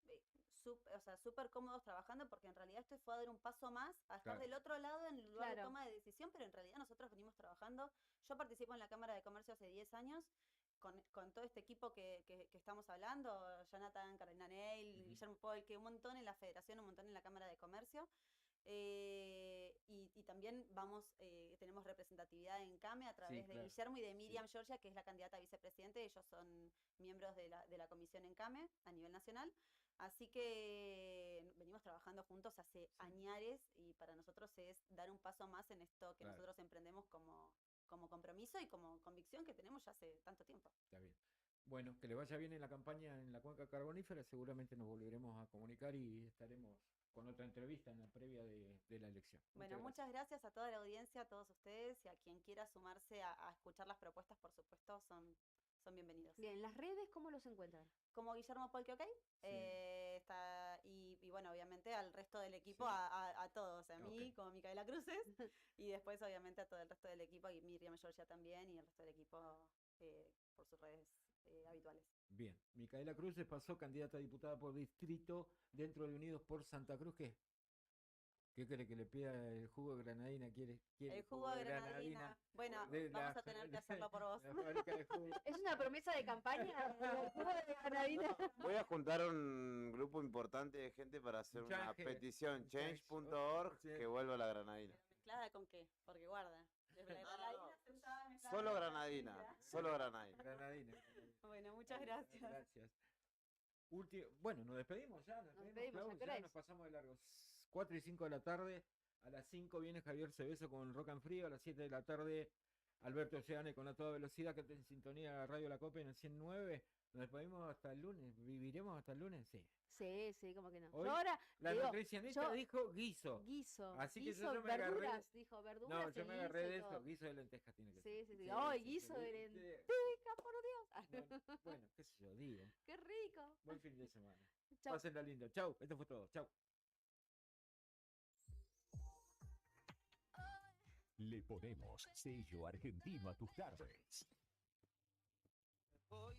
súper cómodos trabajando porque en realidad esto fue a dar un paso más, a estar Claro. del otro lado en el lugar de Claro. toma de decisión, pero en realidad nosotros venimos trabajando. Yo participo en la Cámara de Comercio hace 10 años con todo este equipo que estamos hablando, Jonathan, Carolina Neil, Guillermo Paul, que un montón en la Federación, un montón en la Cámara de Comercio. Y también tenemos representatividad en CAME a través de claro. Guillermo y de Miriam Georgia, que es la candidata a vicepresidente. Ellos son miembros de la comisión en CAME a nivel nacional. Así que venimos trabajando juntos hace añares y para nosotros es dar un paso más en esto que Claro. nosotros emprendemos como compromiso y como convicción que tenemos ya hace tanto tiempo. Está bien. Bueno, que le vaya bien en la campaña en la cuenca carbonífera. Seguramente nos volveremos a comunicar y estaremos con otra entrevista en la previa de la elección. Bueno, muchas gracias a toda la audiencia, a todos ustedes y a quien quiera sumarse a escuchar las propuestas, por supuesto, son bienvenidos. Bien, ¿las redes cómo los encuentran? Como Guillermo Polque, ¿ok? Sí. Y bueno, obviamente al resto del equipo, Sí. a todos, a mí Ok. como Micaela Cruces, y después obviamente a todo el resto del equipo, y Miriam Georgia también, y el resto del equipo por sus redes habituales. Bien. Micaela Cruces pasó candidata a diputada por distrito dentro de Unidos por Santa Cruz. ¿Qué quiere que le pida el jugo de granadina? ¿Quiere El jugo de granadina. Bueno, vamos a tener que hacerlo por vos. La fábrica de jugo. ¿Es una promesa de campaña? ¿El jugo de granadina? Voy a juntar un grupo importante de gente para hacer una Change. petición, change.org, Sí. que vuelva la granadina. ¿Mezclada con qué? Porque guarda. Desde la granadina sentada mezclada Solo con granadina, granadina. solo granadina. Granadina. Bueno, muchas gracias. Gracias. Bueno, nos despedimos ya. Nos despedimos, Clau, ¿ya qué ya hora nos es? pasamos de largo. 4 y 5 de la tarde. A las 5 viene Javier Cebeso con Rock and Frío. A las 7 de la tarde, Alberto Oceane con A Toda Velocidad, que está en sintonía Radio La Copa en el 109. Nos despedimos hasta el lunes. ¿Viviremos hasta el lunes? Sí. Sí, como que no. Hoy Yo ahora la digo, nutricionista dijo guiso. Guiso. Así que guiso, yo me agarré. verduras, dijo, verduras. No, yo me y agarré guiso y de eso. todo. Guiso de lentejas tiene que Sí, ser. sí. ¡Ay, Sí, guiso sí, de sí. lenteja, por Dios! Bueno, qué sé yo, digo. ¡Qué rico! Buen fin de semana. Chau. Pásenla lindo. Chau. Esto fue todo. Chau. Le ponemos sello argentino a tus tardes.